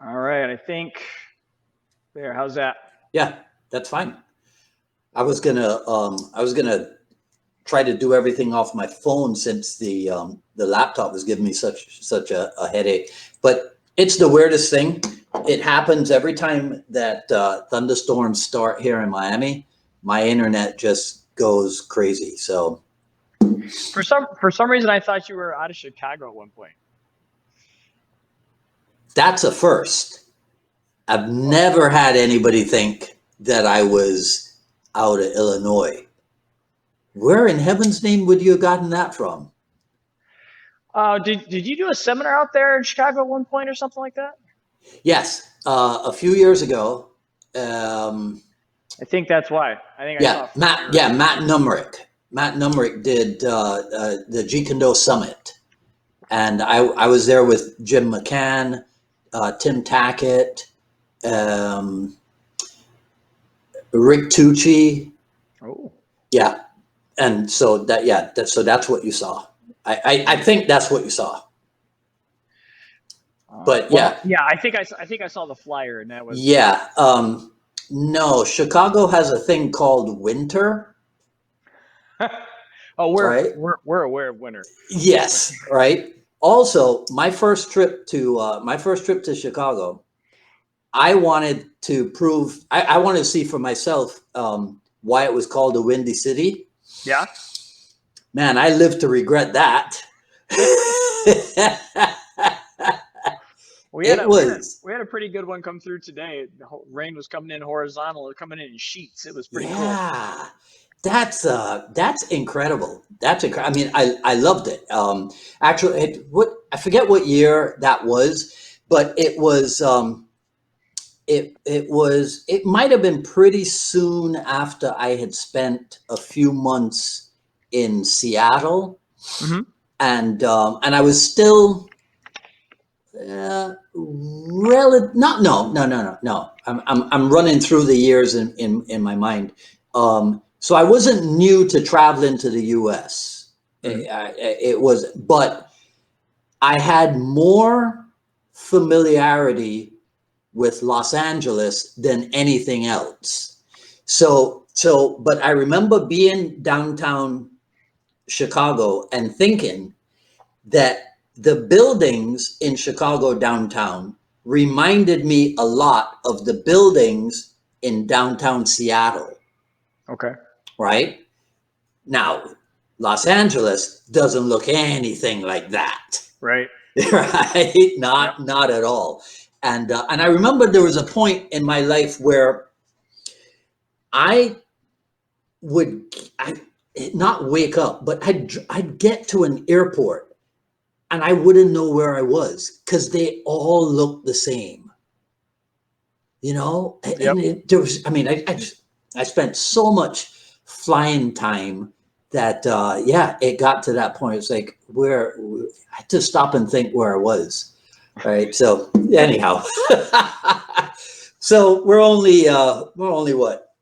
All right, I think there. How's that? Yeah, that's fine. I was gonna try to do everything off my phone since the laptop was giving me such a headache. But it's the weirdest thing. It happens every time that thunderstorms start here in Miami. My internet just goes crazy. So For some reason, I thought you were out of Chicago at one point. that's a first. I've never had anybody think that I was out of Illinois. Where in heaven's name would you have gotten that from? Did you do a seminar out there in Chicago at one point or something like that? Yes, a few years ago. Um, I think that's why. I think I saw. Matt Numerick. Matt Numerick did the Jeet Kune Do Summit, and I was there with Jim McCann, Tim Tackett, Rick Tucci. Oh. Yeah, and so so that's what you saw. I think that's what you saw. But well, yeah, I think I saw the flyer, and that was no, Chicago has a thing called winter. Oh, right? we're aware of winter. Yes, right. Also, my first trip to Chicago, I wanted to prove. I wanted to see for myself why it was called the Windy City. Yeah. Man, I live to regret that. We had a pretty good one come through today. The rain was coming in horizontal, coming in sheets. It was pretty cool. Yeah, that's incredible. That's incredible. I mean, I loved it. Actually, I forget what year that was, but it was it might have been pretty soon after I had spent a few months in Seattle, and I was still. No. I'm running through the years in my mind. So I wasn't new to traveling to the U.S. It was, but I had more familiarity with Los Angeles than anything else. But I remember being downtown Chicago and thinking that the buildings in Chicago downtown reminded me a lot of the buildings in downtown Seattle. Okay. Right? Now, Los Angeles doesn't look anything like that. Right. Right? Not at all. And I remember there was a point in my life where I would not wake up, but I'd get to an airport and I wouldn't know where I was because they all look the same, you know. Yep. And there was, I mean, I spent so much flying time that it got to that point. It's like I had to stop and think where I was, right? So anyhow, so we're only what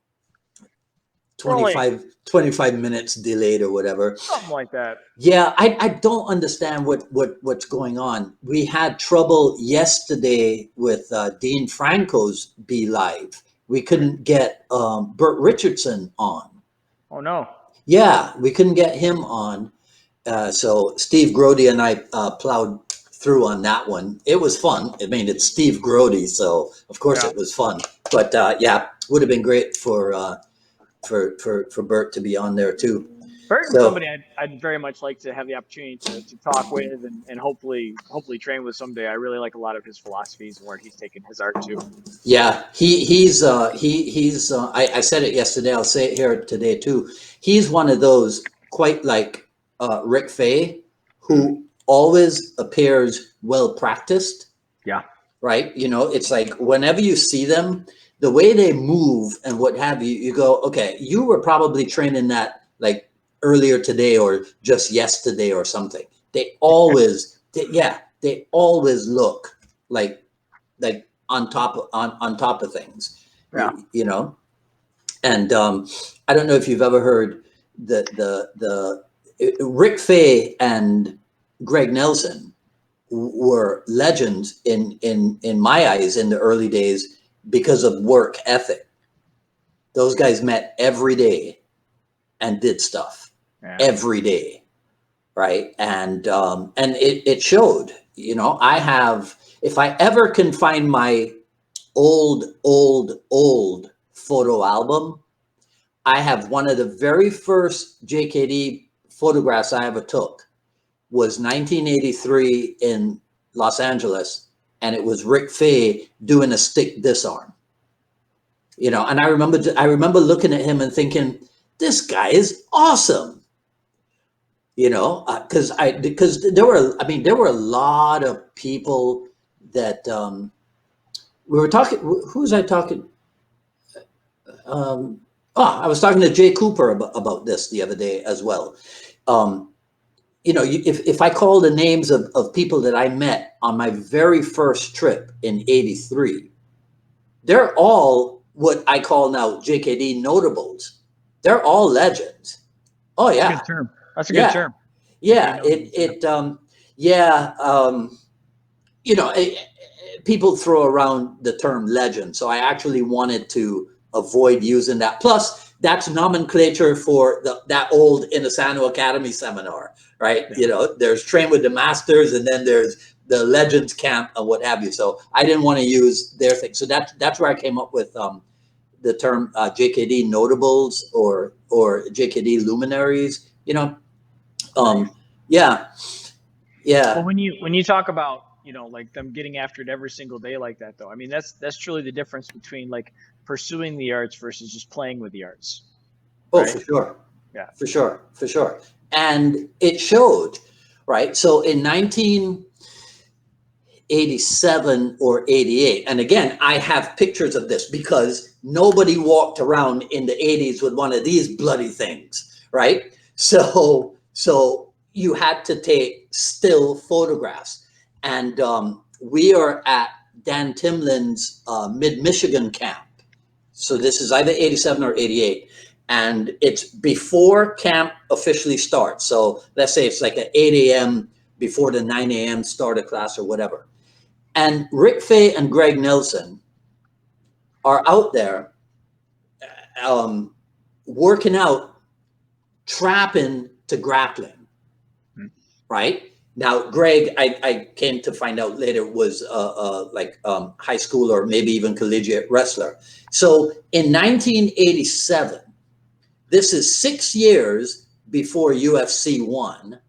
25 minutes delayed or whatever. Something like that. Yeah, I don't understand what's going on. We had trouble yesterday with Dean Franco's Be Live. We couldn't get Bert Richardson on. Oh, no. Yeah, we couldn't get him on. So Steve Grody and I plowed through on that one. It was fun. I mean, it's Steve Grody, so of course it was fun. But would have been great for Bert to be on there too. Bert is somebody I'd very much like to have the opportunity to talk with and hopefully train with someday. I really like a lot of his philosophies and where he's taken his art to. Yeah, he's I said it yesterday. I'll say it here today too. He's one of those quite like Rick Fay, who always appears well practiced. Yeah. Right. You know, it's like whenever you see them, the way they move and what have you, you go, okay, you were probably training that like earlier today or just yesterday or something. They always look like on top of things. Yeah. You know. And I don't know if you've ever heard the Rick Fay and Greg Nelson were legends in my eyes in the early days because of work ethic. Those guys met every day and did stuff every day, right? And it showed. You know, I have, if I ever can find my old photo album, I have one of the very first JKD photographs I ever took was 1983 in Los Angeles, and it was Rick Fay doing a stick disarm. You know, and I remember looking at him and thinking, this guy is awesome. You know, because there were a lot of people that we were talking. Who was I talking? I was talking to Jay Cooper about this the other day as well. You know, if I call the names of people that I met on my very first trip in '83, they're all what I call now JKD notables. They're all legends. Oh yeah, good term. That's a good term. Yeah, you know, people throw around the term legend, so I actually wanted to avoid using that. Plus, that's nomenclature for that old Inosanto Academy seminar, right? Yeah. You know, there's train with the masters, and then there's the legends camp and what have you. So I didn't want to use their thing. So that's where I came up with the term JKD notables or JKD luminaries. You know, yeah. Well, when you talk about, you know, like them getting after it every single day like that, though, I mean, that's truly the difference between like pursuing the arts versus just playing with the arts. Oh, right? For sure. Yeah, for sure. And it showed, right? So in 1987 or 88, and again, I have pictures of this because nobody walked around in the 80s with one of these bloody things, right? So you had to take still photographs. And we are at Dan Timlin's mid-Michigan camp. So this is either 87 or 88. And it's before camp officially starts. So let's say it's like at 8 a.m. before the 9 a.m. start of class or whatever. And Rick Fay and Greg Nelson are out there working out, trapping to grappling. Right? Now, Greg, I came to find out later, was high school or maybe even collegiate wrestler. So in 1987, this is 6 years before UFC 1,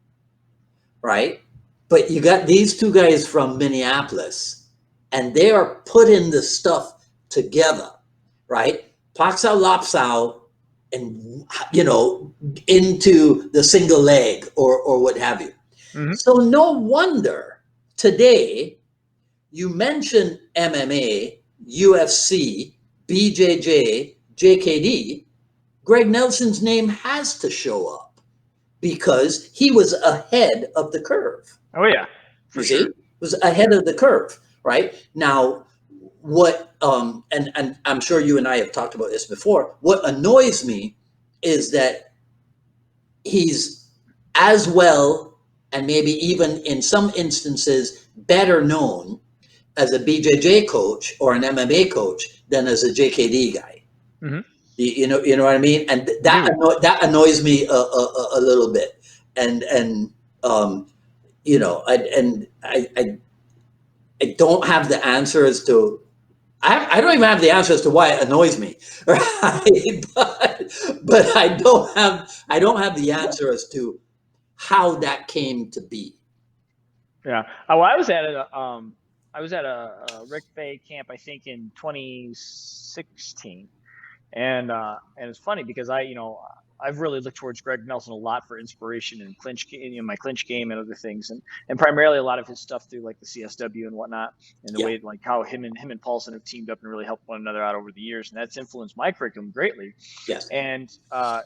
right? But you got these two guys from Minneapolis, and they are putting the stuff together, right? Paksao Lapsao, and, you know, into the single leg or what have you. Mm-hmm. So no wonder today you mention MMA, UFC, BJJ, JKD, Greg Nelson's name has to show up because he was ahead of the curve. Oh yeah, for sure. Was ahead of the curve, right? Now, what and I'm sure you and I have talked about this before. What annoys me is that he's as well, and maybe even in some instances better known as a BJJ coach or an MMA coach than as a JKD guy. Mm-hmm. You know what I mean? And that annoys me a little bit. And you know, I don't have the answer as to. I don't even have the answer as to why it annoys me, right? But I don't have the answer as to how that came to be. Yeah. Well, I was at a Rick Fay camp, I think in 2016, and it's funny because I've really looked towards Greg Nelson a lot for inspiration in my clinch game and other things, and primarily a lot of his stuff through like the CSW and whatnot, and the way like how him and Paulson have teamed up and really helped one another out over the years, and that's influenced my curriculum greatly. Yes. And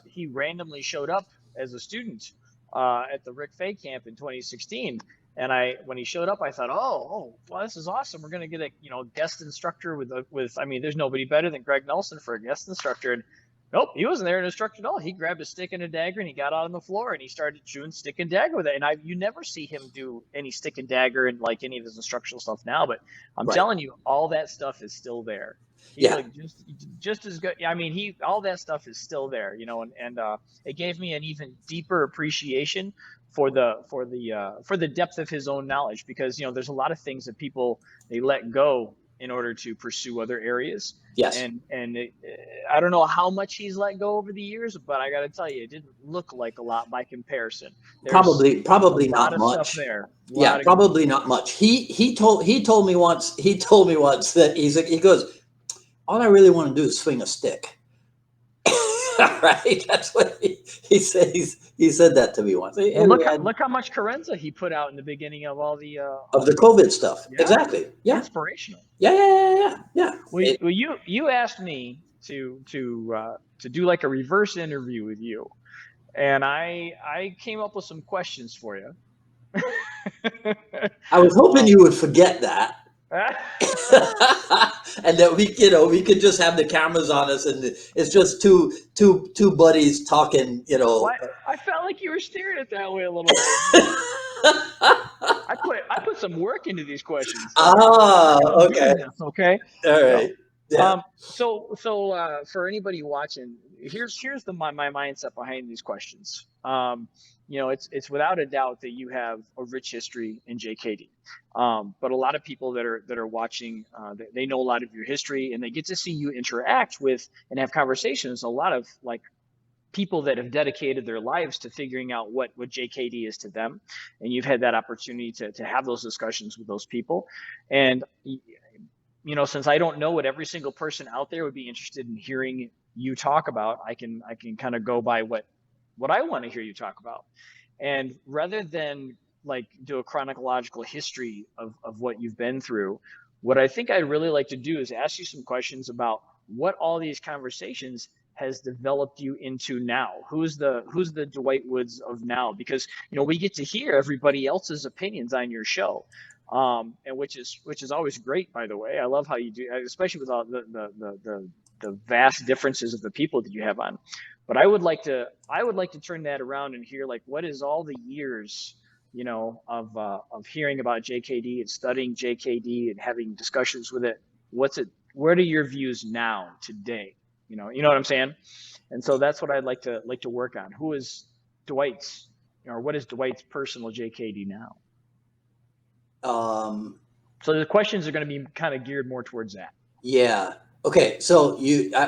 he randomly showed up as a student at the Rick Fay camp in 2016. And when he showed up, I thought, well, this is awesome. We're going to get a guest instructor with I mean, there's nobody better than Greg Nelson for a guest instructor. And Nope, he wasn't there an instructor at all. He grabbed a stick and a dagger and he got out on the floor and he started chewing stick and dagger with it. And you never see him do any stick and dagger and like any of his instructional stuff now, but I'm Right. telling you, all that stuff is still there. He's Yeah. like just as good. I mean, all that stuff is still there, and it gave me an even deeper appreciation for the depth of his own knowledge, because there's a lot of things that people, they let go in order to pursue other areas. Yes. And I don't know how much he's let go over the years, but I got to tell you, it didn't look like a lot by comparison. There's a Probably lot not of stuff much. there, a Yeah, lot of good probably stuff. not much. He told me once, that he goes, all I really want to do is swing a stick. Right? That's what he said. He said that to me once. And We had look how much Carenza he put out in the beginning of all the of the COVID stuff. yeah, Exactly. Yeah. inspirational. Yeah. Well, you asked me to do like a reverse interview with you, and I came up with some questions for you. I was hoping um, you would forget that. And that we could just have the cameras on us, and it's just two buddies talking. well, I felt like you were steering it that way a little bit. I put some work into these questions, so Ah, I'm okay. doing this, okay? All So, right. Yeah. for anybody watching, here's my mindset behind these questions. It's without a doubt that you have a rich history in JKD, but a lot of people that are watching, they know a lot of your history, and they get to see you interact with and have conversations. A lot of like people that have dedicated their lives to figuring out what JKD is to them, and you've had that opportunity to have those discussions with those people. And since I don't know what every single person out there would be interested in hearing you talk about, I can kind of go by what I want to hear you talk about. And rather than like do a chronological history of what you've been through, what I think I'd really like to do is ask you some questions about what all these conversations has developed you into now. Who's the Dwight Woods of now? Because we get to hear everybody else's opinions on your show, and which is always great. By the way, I love how you do, especially with all the vast differences of the people that you have on. But I would like to turn that around and hear like what is all the years of hearing about JKD and studying JKD and having discussions with it. What's it? What are your views now today? You know what I'm saying? And so that's what I'd like to work on. Who is Dwight's, or what is Dwight's personal JKD now? Um, So the questions are going to be kind of geared more towards that. yeah. Okay. So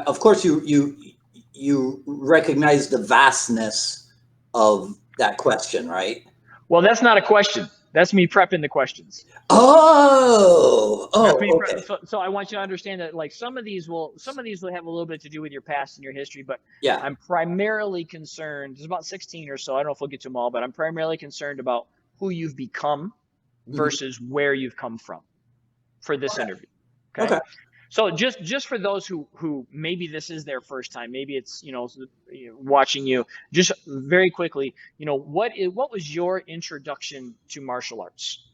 of course, you recognize the vastness of that question, right? Well, that's not a question. That's me prepping the questions. That's me. Okay. So I want you to understand that like some of these will have a little bit to do with your past and your history, but Yeah. I'm primarily concerned. There's about 16 or so. I don't know if we'll get to them all, but I'm primarily concerned about who you've become Mhm. versus where you've come from for this Okay. interview. Okay. Okay. So just for those who maybe this is their first time, maybe it's watching you, just very quickly, what was your introduction to martial arts?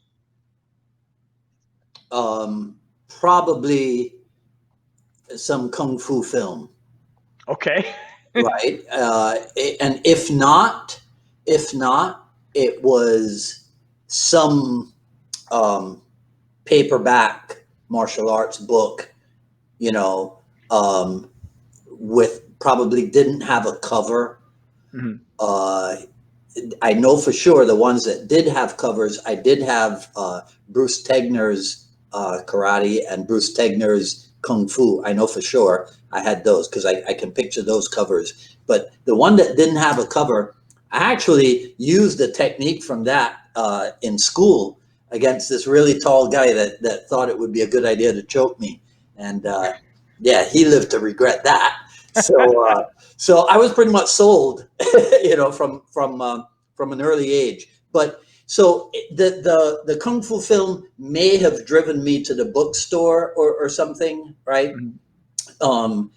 Probably some kung fu film, Okay. right? And if not, it was some um, paperback martial arts book, you know, um, with probably didn't have a cover. Mhm. Uh, I know for sure the ones that did have covers. I did have Bruce Tegner's karate and Bruce Tegner's kung fu. I know for sure I had those because I can picture those covers. But the one that didn't have a cover, I actually used the technique from that in school against this really tall guy that thought it would be a good idea to choke me. And yeah, he lived to regret that. So I was pretty much sold, from an early age. But so the kung fu film may have driven me to the bookstore or something, right? Mhm. Um,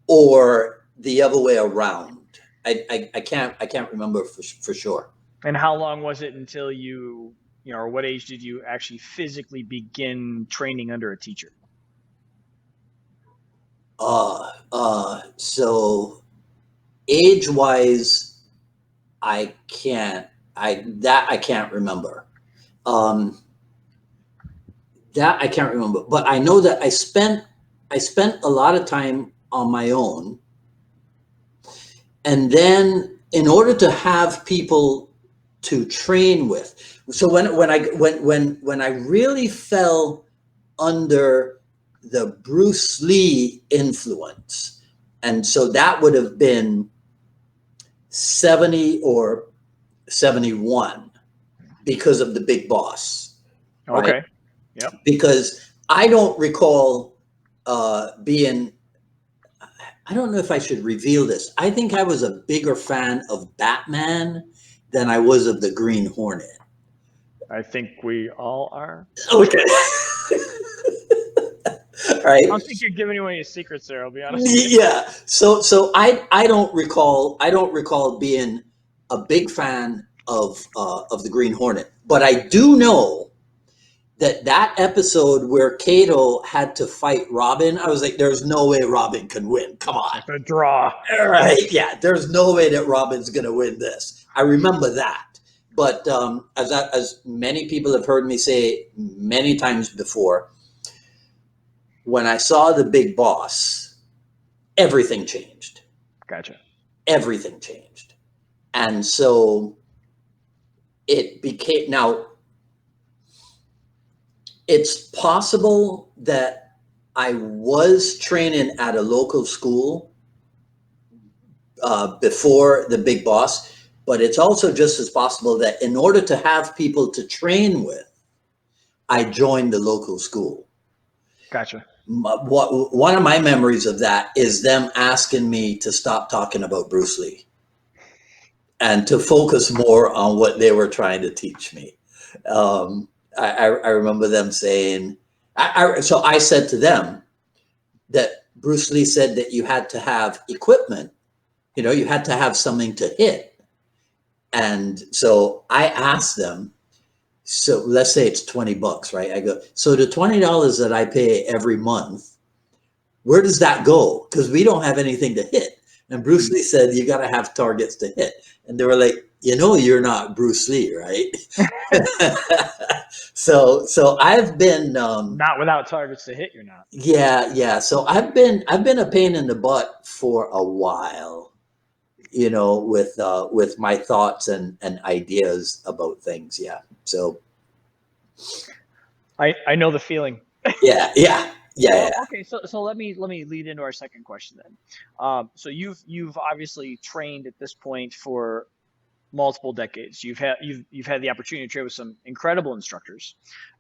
or the other way around. I can't remember for sure. And how long was it until or what age did you actually physically begin training under a teacher? So age wise, I can't remember. That I can't remember, but I know that I spent a lot of time on my own. And then in order to have people to train with, so when I really fell under the Bruce Lee influence, and so that would have been 70 or 71 because of the Big Boss. Right? Okay. Yep. Because I don't recall being, I don't know if I should reveal this. I think I was a bigger fan of Batman than I was of the Green Hornet. I think we all are. Okay. Right. I don't think you're giving away any secrets there, I'll be honest. Yeah. So I don't recall being a big fan of the Green Hornet, but I do know that episode where Kato had to fight Robin, I was like, there's no way Robin can win. Come on. It's a draw. All right. Yeah. There's no way that Robin's going to win this. I remember that. But as many people have heard me say many times before, when I saw the Big Boss, everything changed. Gotcha. Everything changed. And so it became, now, it's possible that I was training at a local school before the Big Boss, but it's also just as possible that in order to have people to train with, I joined the local school. Gotcha. One of my memories of that is them asking me to stop talking about Bruce Lee and to focus more on what they were trying to teach me. I remember them saying, so I said to them that Bruce Lee said that you had to have equipment, you had to have something to hit. And so I asked them, so let's say it's $20, right? I go, so the $20 that I pay every month, where does that go? Because we don't have anything to hit. And Bruce Lee said, you got to have targets to hit. And they were like, you're not Bruce Lee, right? So I've been not without targets to hit, you're not. Yeah. So I've been a pain in the butt for a while, with my thoughts and ideas about things. Yeah. So I know the feeling. Yeah. Okay, so let me lead into our second question then. So you've obviously trained at this point for multiple decades. You've had the opportunity to train with some incredible instructors.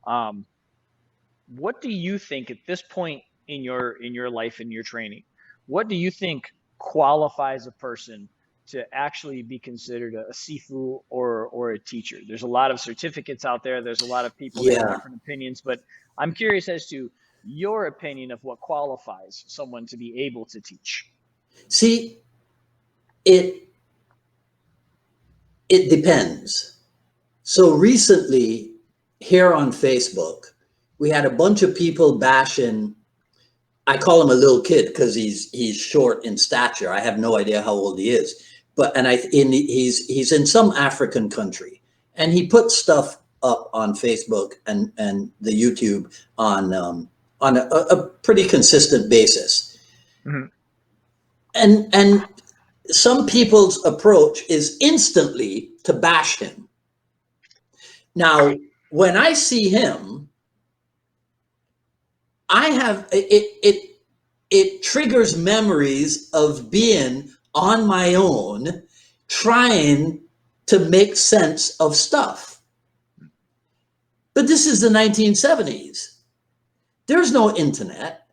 What do you think at this point in your life and your training? What do you think qualifies a person to actually be considered a sifu or a teacher? There's a lot of certificates out there. There's a lot of people that have different opinions, but I'm curious as to your opinion of what qualifies someone to be able to teach. See, it depends. So recently here on Facebook, we had a bunch of people bashing. I call him a little kid because he's short in stature. I have no idea how old he is, but he's in some African country, and he puts stuff up on Facebook and the YouTube on a pretty consistent basis. Mm-hmm. And some people's approach is instantly to bash him. Now, when I see him, I have it triggers memories of being on my own, trying to make sense of stuff. But this is the 1970s. There's no internet.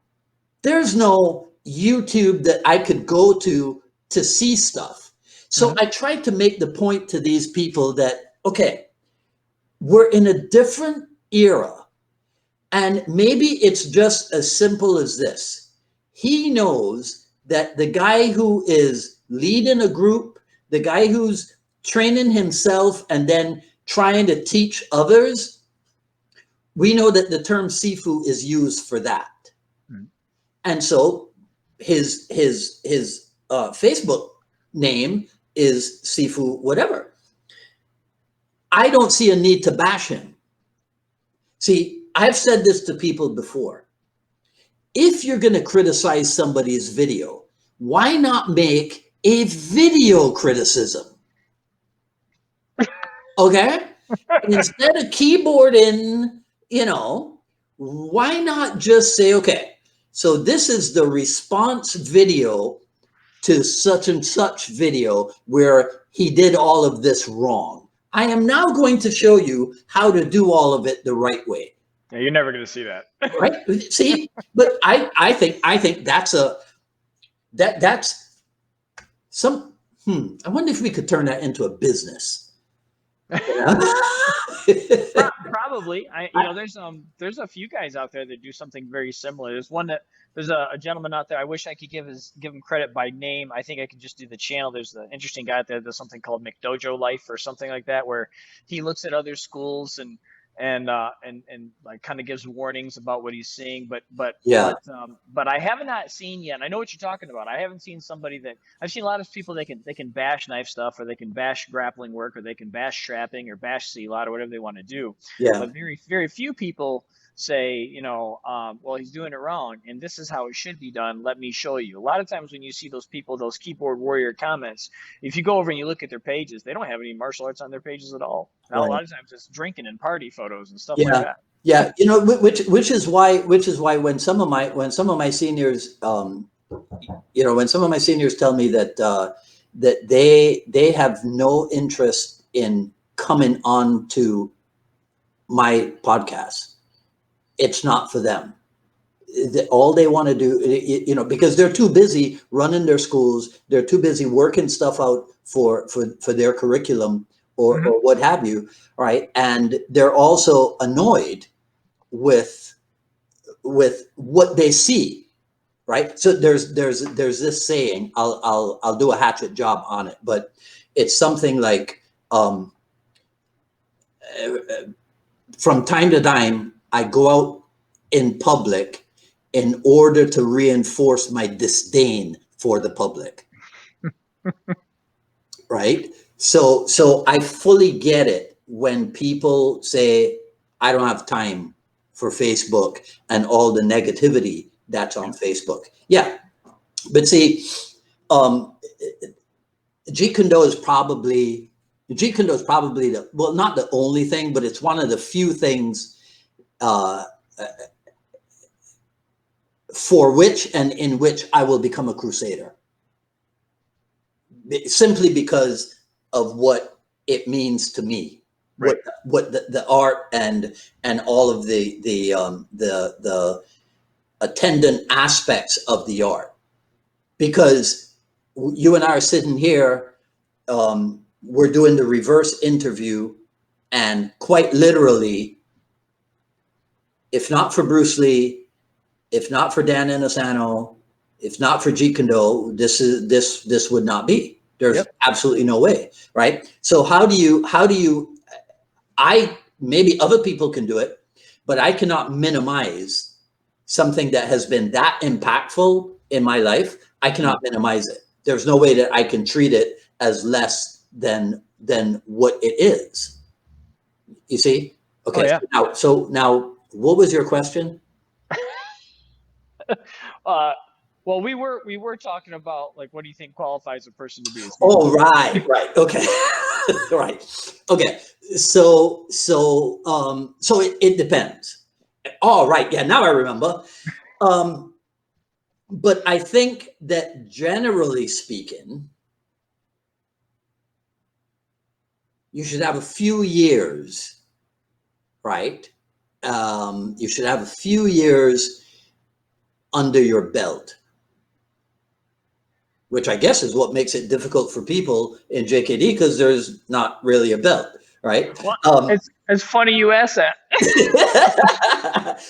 There's no YouTube that I could go to see stuff. So I tried to make the point to these people that, okay, we're in a different era. And maybe it's just as simple as this. He knows that the guy who is leading a group, the guy who's training himself and then trying to teach others, we know that the term sifu is used for that. And so his Facebook name is Sifu whatever. I don't see a need to bash him. See, I've said this to people before. If you're going to criticize somebody's video, why not make a video criticism? Okay? Instead of keyboarding, you know, why not just say, okay, so this is the response video to such and such video where he did all of this wrong. I am now going to show you how to do all of it the right way. Yeah, you're never going to see that. Right? See, but I think that's that's some. I wonder if we could turn that into a business. Probably. There's a few guys out there that do something very similar. There's a gentleman out there. I wish I could give him credit by name. I think I could just do the channel. There's an interesting guy out there that does something called McDojo Life or something like that, where he looks at other schools and like kind of gives warnings about what he's seeing, but I have not seen yet. And I know what you're talking about. I haven't seen somebody that I've seen a lot of people they can bash knife stuff, or they can bash grappling work, or they can bash trapping, or bash silat, or whatever they want to do. Yeah. But very, very few people say, well, he's doing it wrong, and this is how it should be done. Let me show you. A lot of times when you see those people, those keyboard warrior comments, if you go over and you look at their pages, they don't have any martial arts on their pages at all. Now, a lot of times it's drinking and party photos and stuff like that. Yeah, which is why when some of my seniors, when some of my seniors tell me that they have no interest in coming on to my podcast, it's not for them. All they want to do, because they're too busy running their schools, they're too busy working stuff out for their curriculum or what have you, right? And they're also annoyed with what they see, right? So there's this saying, I'll do a hatchet job on it, but it's something like, from time to time, I go out in public in order to reinforce my disdain for the public. Right? So I fully get it when people say, I don't have time for Facebook and all the negativity that's on Facebook. Yeah. But see, Jeet Kune Do is probably not the only thing, but it's one of the few things for which and in which I will become a crusader, simply because of what it means to me, right? What the art and all of the attendant aspects of the art. Because you and I are sitting here, we're doing the reverse interview, and quite literally, if not for Bruce Lee, if not for Dan Inosanto, if not for Jeet Kune Do, this would not be. There's absolutely no way, right? So how do you, maybe other people can do it, but I cannot minimize something that has been that impactful in my life. I cannot minimize it. There's no way that I can treat it as less than what it is. You see? Okay. So now what was your question? Well, we were talking about, like, what do you think qualifies a person to be? Oh, right. Okay. Right. Okay. So it depends. Oh, right. Yeah. Now I remember. But I think that generally speaking, you should have a few years, right? You should have a few years under your belt, which I guess is what makes it difficult for people in JKD, because there's not really a belt, right? Well, it's funny you ask that.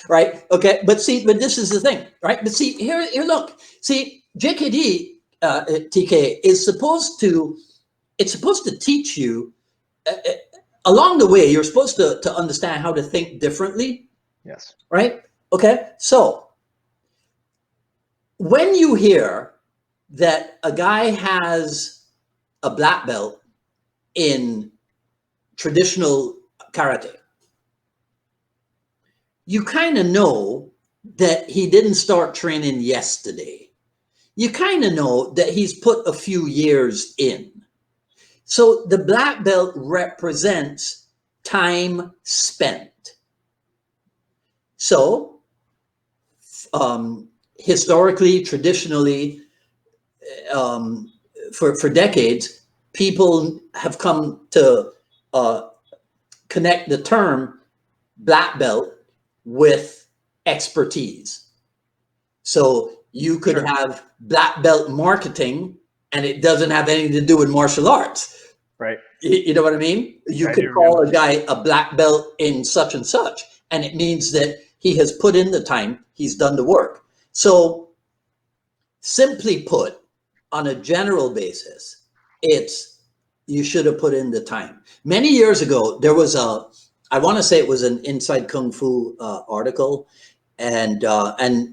Right. Okay. But this is the thing, right? But see, here, look, see, JKD, TK is supposed to teach you along the way. You're supposed to understand how to think differently. Yes. Right. Okay. So when you hear that a guy has a black belt in traditional karate, you kind of know that he didn't start training yesterday. You kind of know that he's put a few years in. So the black belt represents time spent. So historically, traditionally, for decades, people have come to connect the term black belt with expertise. So you could Sure. have black belt marketing and it doesn't have anything to do with martial arts. Right. You know what I mean? You I could do. call a guy a black belt in such and such, and it means that he has put in the time, he's done the work. So simply put, on a general basis, it's you should have put in the time. Many years ago, there was I want to say it was an Inside Kung Fu article, and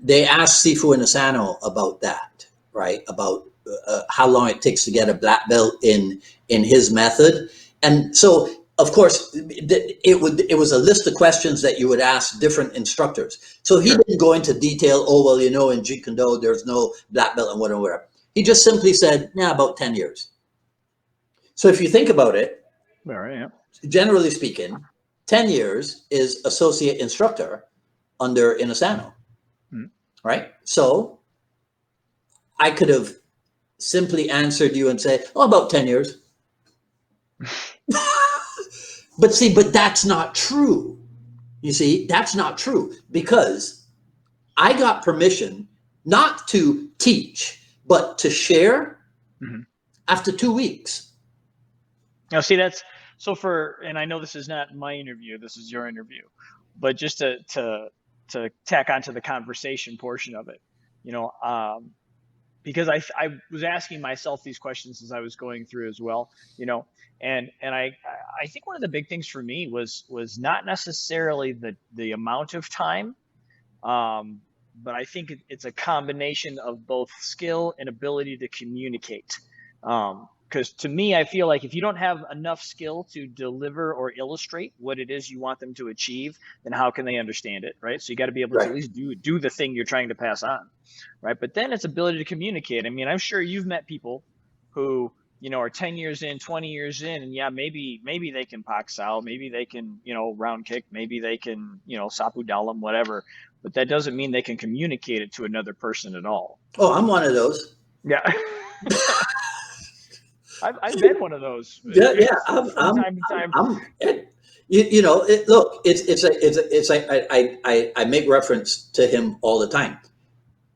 they asked Sifu Inosanto about that, right? About how long it takes to get a black belt in his method. And so, of course, it was a list of questions that you would ask different instructors. So he didn't go into detail, oh, well, you know, in Jeet Kune Do, there's no black belt and whatever. He just simply said, yeah, about 10 years. So if you think about it, All right. Yeah. generally speaking, 10 years is associate instructor under Inosanto, right? So I could have simply answered you and say, oh, about 10 years. But see, but that's not true. You see, that's not true, because I got permission not to teach, but to share after 2 weeks. Now, see, that's so and I know this is not my interview, this is your interview, but just to tack onto the conversation portion of it, you know, because I was asking myself these questions as I was going through as well, you know, and I think one of the big things for me was not necessarily the amount of time, but I think it's a combination of both skill and ability to communicate. Because to me, I feel like if you don't have enough skill to deliver or illustrate what it is you want them to achieve, then how can they understand it, right? So you got to be able to at least do the thing you're trying to pass on, right? But then it's ability to communicate. I mean, I'm sure you've met people who, you know, are 10 years in, 20 years in, and yeah, maybe they can pak sao, maybe they can, you know, round kick, maybe they can, you know, sapu dalam, whatever. But that doesn't mean they can communicate it to another person at all. Oh, I'm one of those. Yeah. I've been one of those. Yeah, yeah. From time to time. You know, look, it's like I make reference to him all the time.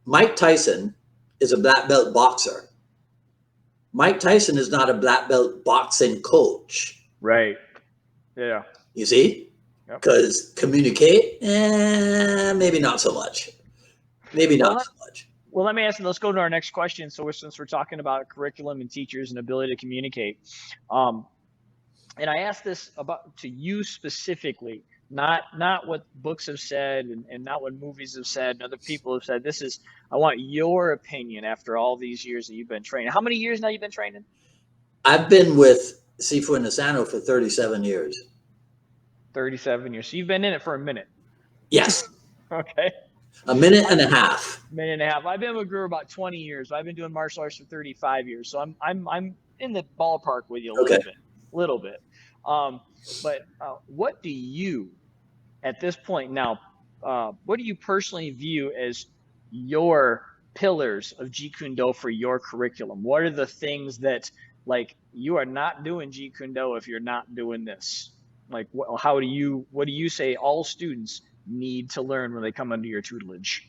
Mike Tyson is a black belt boxer. Mike Tyson is not a black belt boxing coach. Right. Yeah. You see? Because communicate, maybe not so much. Maybe not so much. Well, let me ask you, let's go to our next question. So since we're talking about curriculum and teachers and ability to communicate, and I asked this to you specifically, not what books have said and not what movies have said and other people have said. I want your opinion after all these years that you've been training. How many years now you've been training? I've been with Sifu Inosanto for 37 years. 37 years. So you've been in it for a minute. Yes. Okay. A minute and a half. I've been with Guru about 20 years. I've been doing martial arts for 35 years. So I'm in the ballpark with you a little bit. But what do you, at this point now, what do you personally view as your pillars of Jeet Kune Do for your curriculum? What are the things that, like, you are not doing Jeet Kune Do if you're not doing this? Like, what do you say all students need to learn when they come under your tutelage?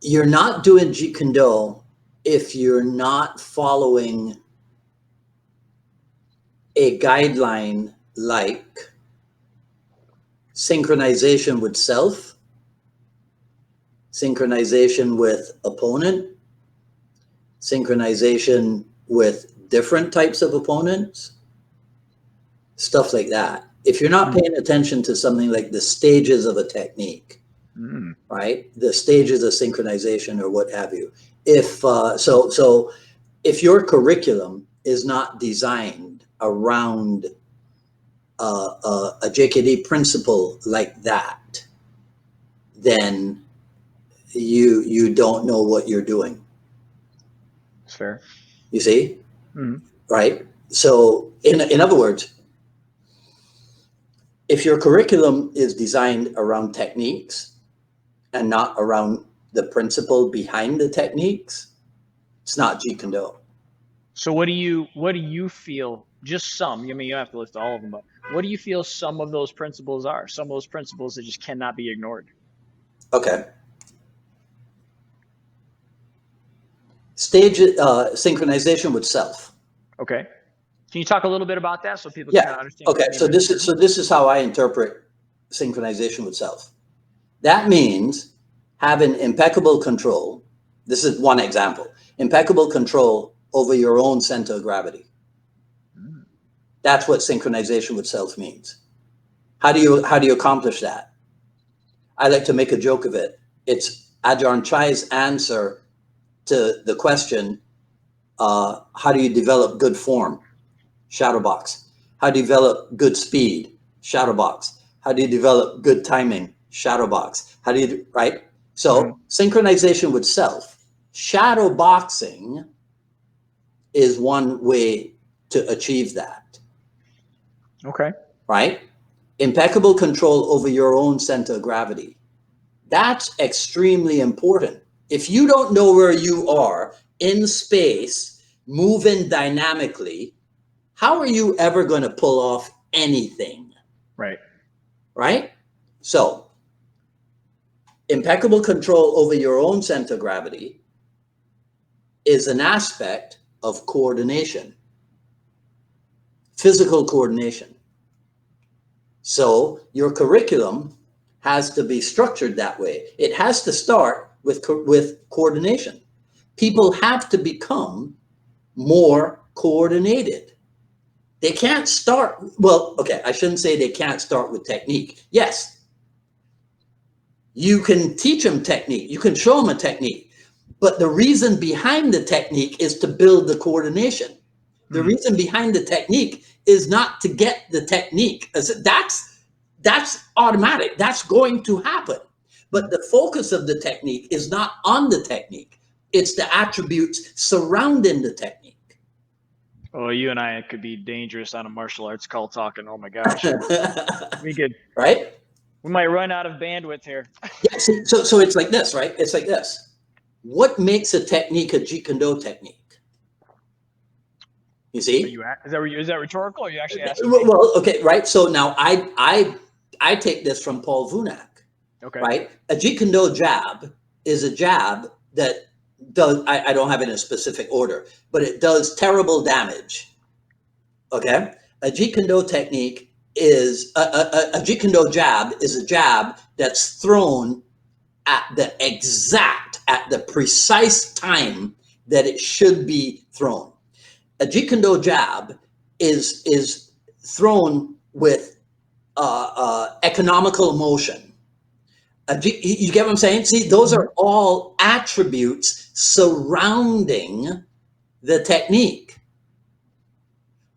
You're not doing Jeet Kune Do if you're not following a guideline like synchronization with self, synchronization with opponent, synchronization with different types of opponents, stuff like that. If you're not paying attention to something like the stages of a technique, Mm. right? The stages of synchronization or what have you. If so if your curriculum is not designed around a JKD principle like that, then you don't know what you're doing. It's fair. You see, Mm. right? So in other words, if your curriculum is designed around techniques and not around the principle behind the techniques, it's not Jeet Kune Do. So what do you feel? Just some. I mean, you don't have to list all of them, but what do you feel some of those principles are? Some of those principles that just cannot be ignored. Okay. Stage synchronization with self. Okay. Can you talk a little bit about that so people can kind Yeah. of understand what Okay. you mean So by this that? is how I interpret synchronization with self. That means having impeccable control. This is one example. Impeccable control over your own center of gravity. Mm. That's what synchronization with self means. How do you accomplish that? I like to make a joke of it. It's Ajahn Chai's answer to the question, how do you develop good form? Shadow box. How do you develop good speed? Shadow box. How do you develop good timing? Shadow box. How do you, right? So synchronization with self. Shadow boxing is one way to achieve that. Okay. Right? Impeccable control over your own center of gravity. That's extremely important. If you don't know where you are in space, moving dynamically, how are you ever going to pull off anything? Right. Right? So, impeccable control over your own center of gravity is an aspect of coordination, physical coordination. So, your curriculum has to be structured that way. It has to start with coordination. People have to become more coordinated. They can't start, well, okay, I shouldn't say they can't start with technique. Yes, you can teach them technique, you can show them a technique, but the reason behind the technique is to build the coordination. The reason behind the technique is not to get the technique. That's automatic, that's going to happen. But the focus of the technique is not on the technique, it's the attributes surrounding the technique. Oh, you and I could be dangerous on a martial arts call talking. Oh my gosh. We could, Right? we might run out of bandwidth here. Yeah, see, so it's like this, right? It's like this. What makes a technique a Jeet Kune Do technique? You see? Is that rhetorical? Or are you actually asking me? Well, okay, right. So now I take this from Paul Vunak, Okay. right? A Jeet Kune Do jab is a jab that does, I don't have it in a specific order, but it does terrible damage. Okay? A Jeet Kune Do technique is a Jeet Kune Do jab is a jab that's thrown at the precise time that it should be thrown. A Jeet Kune Do jab is thrown with economical motion. You get what I'm saying? See, those are all attributes surrounding the technique.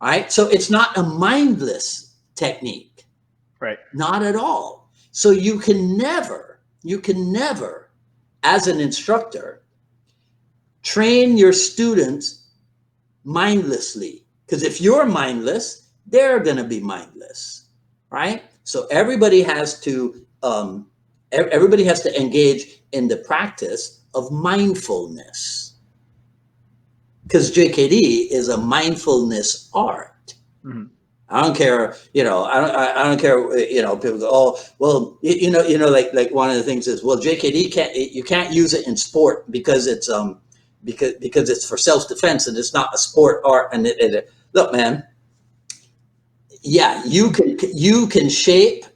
All right, so it's not a mindless technique, Right. not at all. So you can never, as an instructor, train your students mindlessly. Because if you're mindless, they're going to be mindless, right? So everybody has to engage in the practice of mindfulness. Because JKD is a mindfulness art. I don't care, I don't care, people go, oh, well, like one of the things is, well, JKD you can't use it in sport because it's because it's for self-defense and it's not a sport art. And look, man, yeah, you can shape,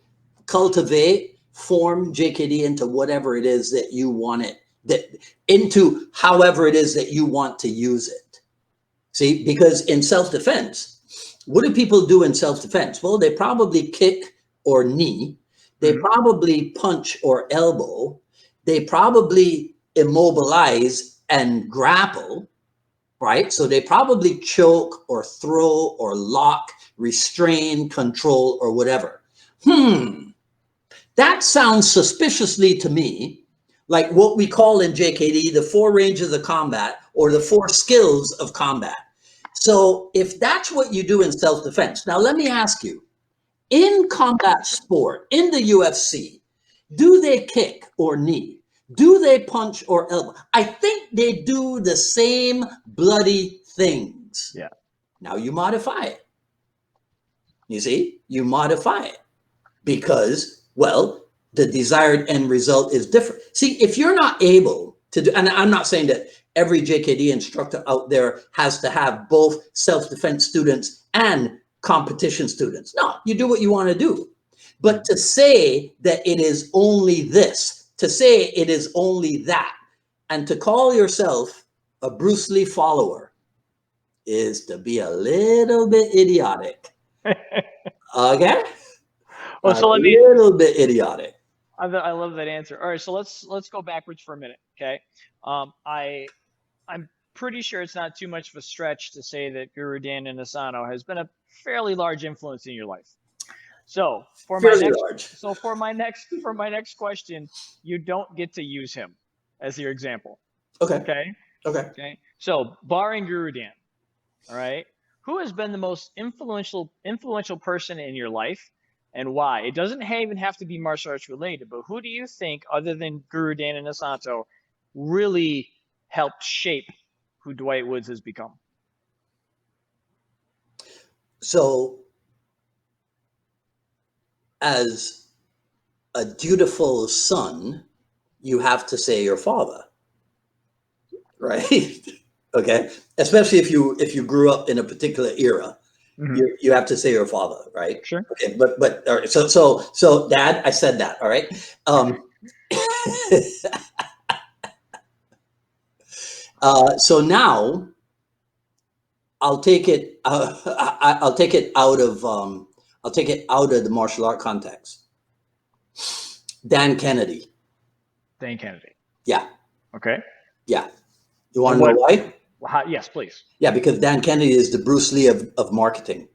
cultivate, form JKD into whatever it is that you want it, into however it is that you want to use it. See, because in self-defense, what do people do in self-defense? Well, they probably kick or knee. They probably punch or elbow. They probably immobilize and grapple, right? So they probably choke or throw or lock, restrain, control, or whatever. That sounds suspiciously to me like what we call in JKD the 4 ranges of combat, or the 4 skills of combat. So if that's what you do in self-defense, now let me ask you, in combat sport, in the UFC, do they kick or knee? Do they punch or elbow? I think they do the same bloody things. Yeah. Now you modify it. You see, you modify it because, well, the desired end result is different. See, if you're not able to do, and I'm not saying that every JKD instructor out there has to have both self-defense students and competition students. No, you do what you want to do. But to say that it is only this, to say it is only that, and to call yourself a Bruce Lee follower is to be a little bit idiotic. Okay? Well, so a little bit idiotic. I love that answer. All right, so let's go backwards for a minute, okay? I'm pretty sure it's not too much of a stretch to say that Guru Dan Inosanto has been a fairly large influence in your life. So for my next question, you don't get to use him as your example. Okay. Okay. So barring Guru Dan, all right, who has been the most influential person in your life, and why? It doesn't even have to be martial arts related, but who do you think, other than Guru Dan Inosanto, really helped shape who Dwight Woods has become? So, as a dutiful son, you have to say your father, right? Okay, especially if you grew up in a particular era, you have to say your father, right? Sure. Okay, but all right. So, Dad, I said that. All right. So now I'll take it. I'll take it out of. I'll take it out of the martial art context. Dan Kennedy. Dan Kennedy. Yeah. Okay. Yeah. You want to know why? Yes, please. Yeah, because Dan Kennedy is the Bruce Lee of marketing.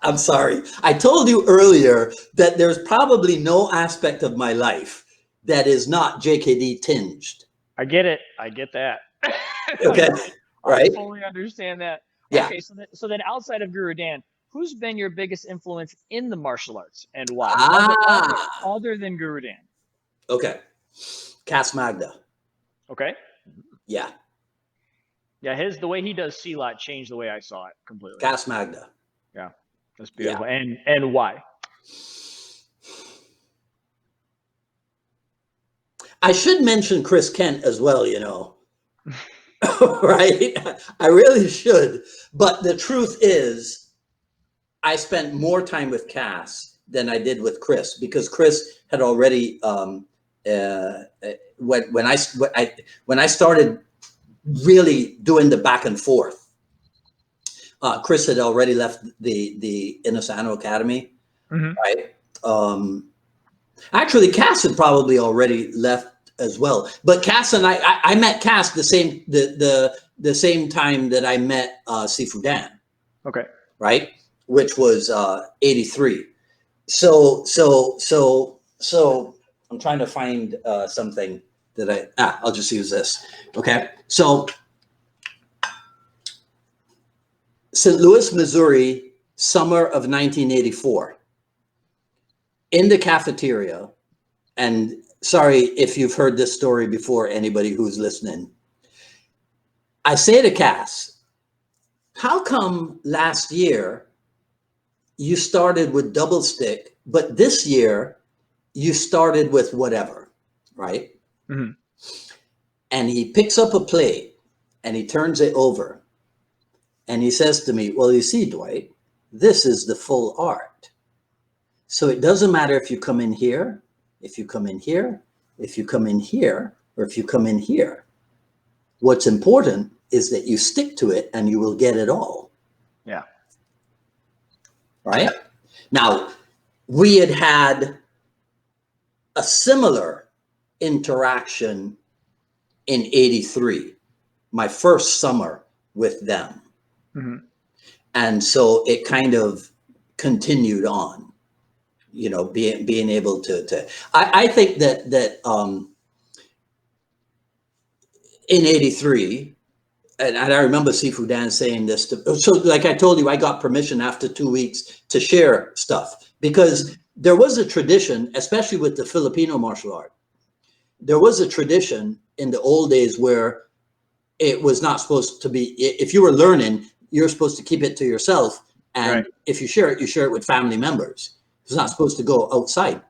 I'm sorry. I told you earlier that there's probably no aspect of my life that is not JKD tinged. I get it. I get that. Okay. Right. I fully understand that. Yeah. Okay. So then outside of Guru Dan, who's been your biggest influence in the martial arts, and why? Other than Guru Dan. Okay. Cass Magda. Okay. Yeah. Yeah. The way he does Silat changed the way I saw it completely. Cass Magda. Yeah. That's beautiful. Yeah. And why? I should mention Chris Kent as well, you know. Right? I really should. But the truth is, I spent more time with Cass than I did with Chris, because Chris had already when I started really doing the back and forth, Chris had already left the Inosanto Academy, right? Actually, Cass had probably already left as well. But Cass and I met Cass the same time that I met Sifu Dan. Okay. Right, which was 83. So I'm trying to find something that I'll just use this. Okay, so St. Louis, Missouri, summer of 1984. In the cafeteria, and sorry if you've heard this story before, anybody who's listening. I say to Cass, how come last year you started with double stick, but this year you started with whatever, right? And he picks up a plate and he turns it over and he says to me, well, you see, Dwight, this is the full art. So it doesn't matter if you come in here, if you come in here, if you come in here, or if you come in here. What's important is that you stick to it and you will get it all. Yeah. Right? Now, we had had a similar interaction in 83, my first summer with them. Mm-hmm. And so it kind of continued on, you know, being able to I think that in 83, and I remember Sifu Dan saying this so like I told you, I got permission after 2 weeks to share stuff, because there was a tradition, especially with the Filipino martial art. There was a tradition in the old days where it was not supposed to be, if you were learning, you're supposed to keep it to yourself. And Right. if you share it with family members. It's not supposed to go outside.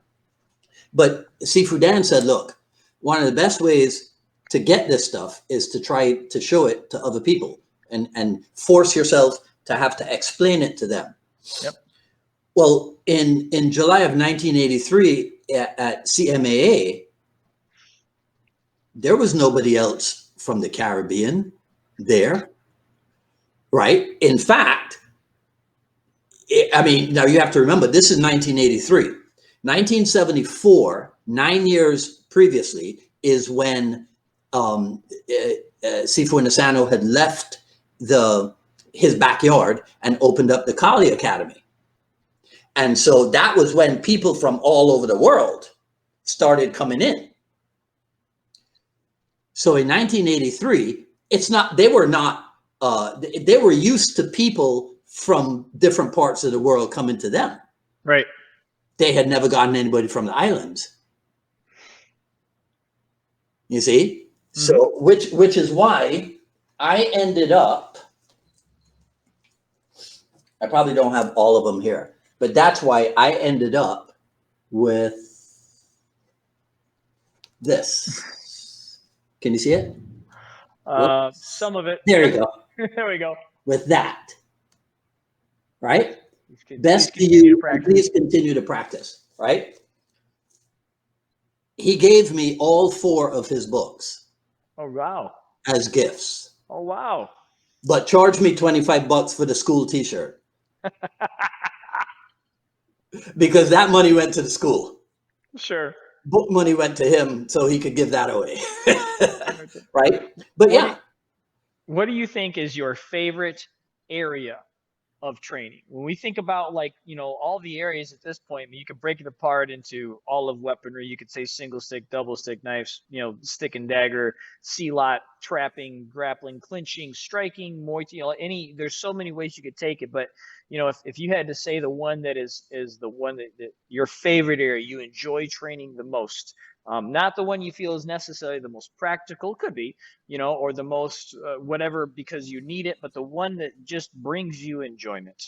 But Sifu Dan said, look, one of the best ways to get this stuff is to try to show it to other people and force yourself to have to explain it to them. Yep. Well, in July of 1983 at CMAA, there was nobody else from the Caribbean there, right? In fact, I mean, now you have to remember, this is 1983. 1974, 9 years previously, is when Sifu Inosanto had left his backyard and opened up the Kali Academy. And so that was when people from all over the world started coming in. So in 1983, they were used to people from different parts of the world coming to them. Right. They had never gotten anybody from the islands. You see? Mm-hmm. So which is why I ended up, I probably don't have all of them here, but that's why I ended up with this. Can you see it? Some of it. There you go. There we go. With that, right? Best to you, please continue to practice, right? He gave me all 4 of his books. Oh, wow. As gifts. Oh, wow. But charged me $25 for the school t-shirt. Because that money went to the school. Sure. Book money went to him so he could give that away. Right? But what do you think is your favorite area of training? When we think about, like, you know, all the areas at this point, I mean, you could break it apart into all of weaponry. You could say single stick, double stick, knives, you know, stick and dagger, C-lot, trapping, grappling, clinching, striking, Muay Thai, you know, there's so many ways you could take it. But, you know, if you had to say the one that is the one that your favorite area, you enjoy training the most, not the one you feel is necessarily the most practical, could be, you know, or the most whatever because you need it, but the one that just brings you enjoyment.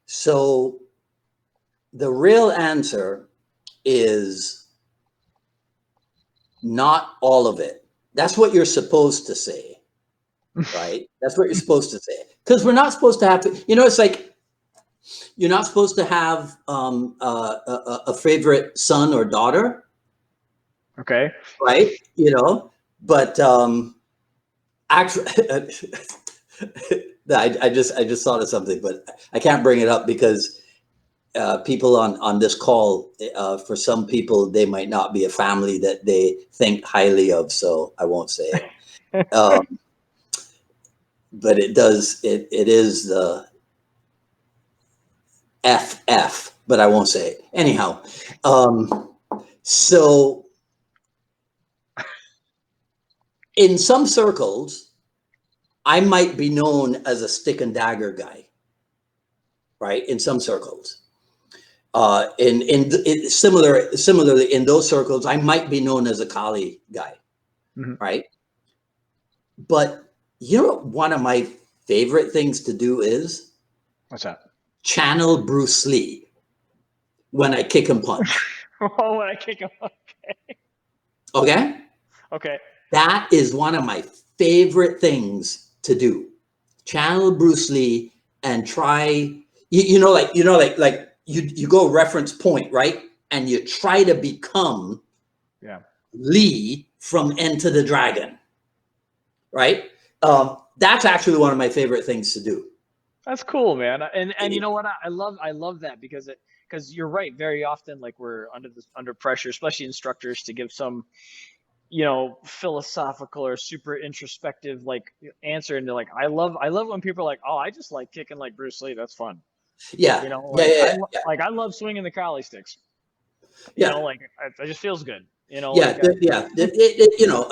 So the real answer is not all of it. That's what you're supposed to say, right? That's what you're supposed to say. Because we're not supposed to have to, you know, it's like, you're not supposed to have a favorite son or daughter. Okay. Right. You know, but actually, I just thought of something, but I can't bring it up because people on this call, for some people, they might not be a family that they think highly of. So I won't say it. But it is the FF, but I won't say it. Anyhow, so in some circles, I might be known as a stick and dagger guy, right? In some circles. Similarly, in those circles, I might be known as a Kali guy, right? But you know what one of my favorite things to do is? What's that? Channel Bruce Lee when I kick and punch. Oh, when I kick him. Okay. Okay? Okay. That is one of my favorite things to do. Channel Bruce Lee and try, you go reference point, right? And you try to become Lee from Enter the Dragon, right? that's actually one of my favorite things to do. That's cool, man. And you know what? I love that because you're right. Very often, like we're under pressure, especially instructors, to give some philosophical or super introspective like answer, and they're like, I love when people are like, oh, I just like kicking like Bruce Lee. That's fun. Yeah, yeah, yeah, yeah, Like I love swinging the Crowley sticks. yeah. Like it just feels good. Yeah, yeah.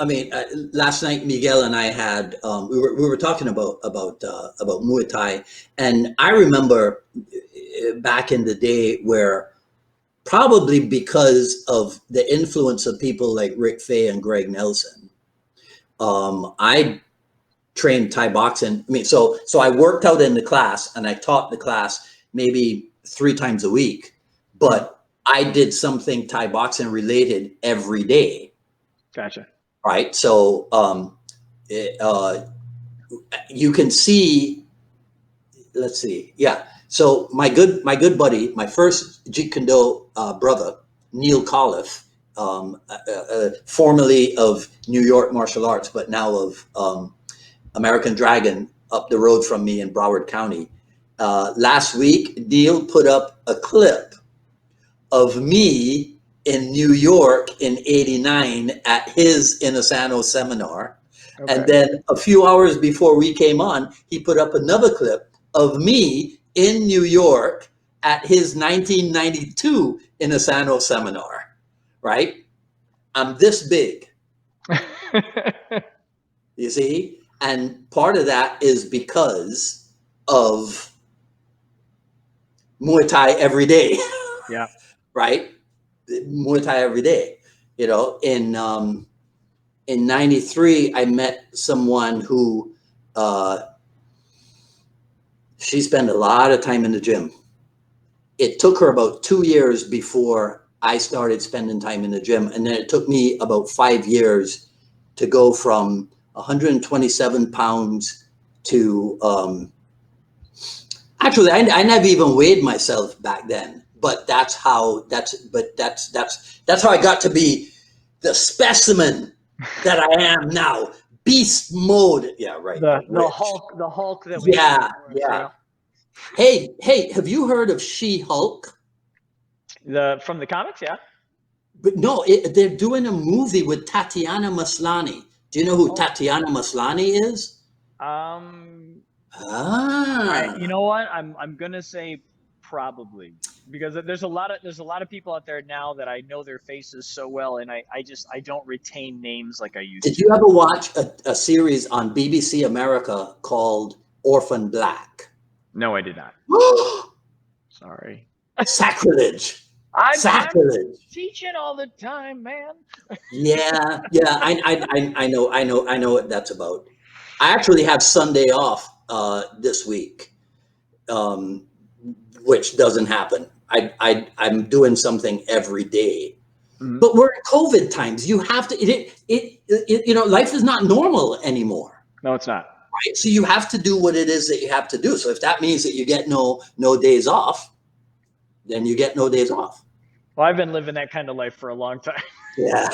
I mean, last night Miguel and I had we were talking about Muay Thai, and I remember back in the day where probably because of the influence of people like Rick Fay and Greg Nelson, I trained Thai boxing. I mean, so I worked out in the class and I taught the class maybe 3 times a week, but I did something Thai boxing related every day. Gotcha. Right. So you can see, let's see. Yeah. So my good buddy, my first Jeet Kune Do brother, Neil Colliff, formerly of New York Martial Arts, but now of American Dragon up the road from me in Broward County. Last week, Neil put up a clip of me in New York in '89 at his Inosanto seminar. Okay. And then a few hours before we came on, he put up another clip of me in New York at his 1992 Inosanto seminar, right? I'm this big. You see? And part of that is because of Muay Thai every day. Yeah. Right? Muay Thai every day. In '93, I met someone who she spent a lot of time in the gym. It took her about 2 years before I started spending time in the gym. And then it took me about 5 years to go from 127 pounds to, actually, I never even weighed myself back then. But that's how I got to be the specimen that I am now. Beast mode. Yeah, right. The Hulk that we yeah. Hey, have you heard of She-Hulk? From the comics, yeah. But no, they're doing a movie with Tatiana Maslany. Do you know who Tatiana Maslany is? You know what? I'm gonna say probably, because there's a lot of people out there now that I know their faces so well, and I don't retain names like I used to. Did you ever watch a series on BBC America called Orphan Black? No, I did not. Sorry. Sacrilege. I'm teaching all the time, man. Yeah. I know what that's about. I actually have Sunday off this week, which doesn't happen. I'm doing something every day. Mm-hmm. But we're in COVID times. You have to. Life is not normal anymore. No, it's not. Right. So you have to do what it is that you have to do. So if that means that you get no days off, then you get no days off. Well, I've been living that kind of life for a long time. Yeah.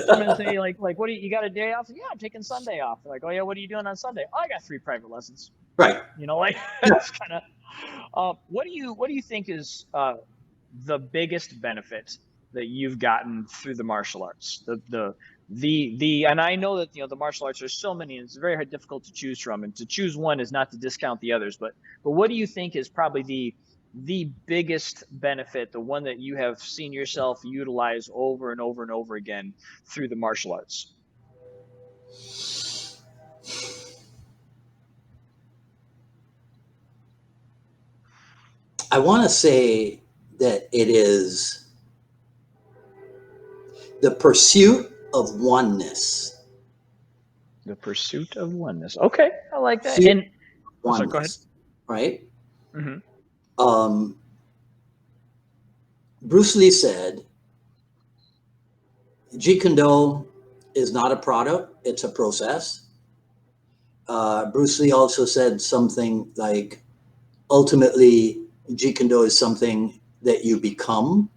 I'm gonna say like, what do you got a day off? Yeah, I'm taking Sunday off. They're like, oh yeah, what are you doing on Sunday? Oh, I got 3 private lessons. Right. That's kind of. What do you think is the biggest benefit that you've gotten through the martial arts? And I know that the martial arts, there's so many, and it's very difficult to choose from, and to choose one is not to discount the others. But what do you think is probably the biggest benefit, the one that you have seen yourself utilize over and over and over again through the martial arts? I want to say that it is the pursuit of oneness. The pursuit of oneness. Okay, I like that. And oneness, go ahead. Right? Mm-hmm. Bruce Lee said, Jeet Kune Do is not a product, it's a process. Bruce Lee also said something like, ultimately, Jeet Kune Do is something that you become,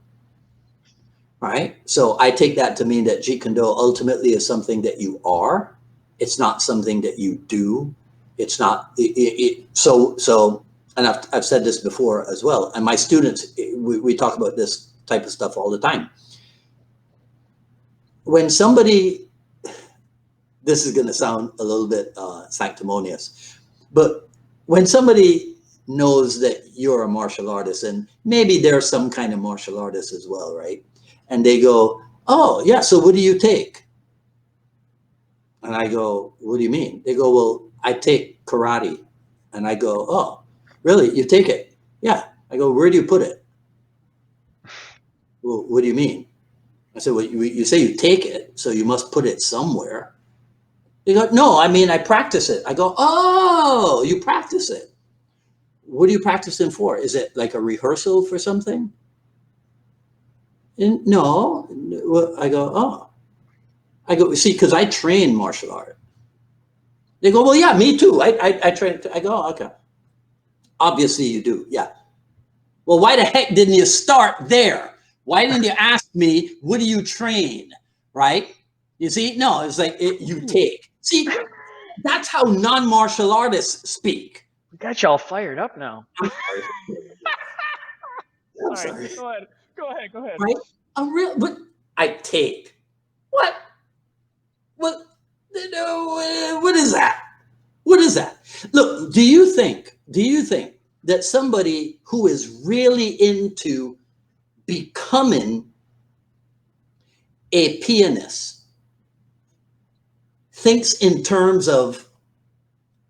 right? So I take that to mean that Jeet Kune Do ultimately is something that you are. It's not something that you do. It's not and I've said this before as well. And my students, we talk about this type of stuff all the time. When somebody, this is going to sound a little bit sanctimonious, but when somebody knows that you're a martial artist, and maybe they're some kind of martial artist as well, right? And they go, oh, yeah, so what do you take? And I go, what do you mean? They go, well, I take karate. And I go, oh, really? You take it? Yeah. I go, where do you put it? Well, what do you mean? I said, well, you say you take it, so you must put it somewhere. They go, no, I mean, I practice it. I go, oh, you practice it. What are you practicing for? Is it like a rehearsal for something? And no. Well, I go, oh. I go, see, because I train martial art. They go, well, yeah, me too. I train. I go, oh, okay. Obviously you do, yeah. Well, why the heck didn't you start there? Why didn't you ask me, what do you train, right? You see, no, it's like you take. See, that's how non-martial artists speak. We got you all fired up now. I'm sorry. I'm sorry. sorry. Go ahead. Right? But I take. What? What is that? What is that? Look, do you think that somebody who is really into becoming a pianist thinks in terms of,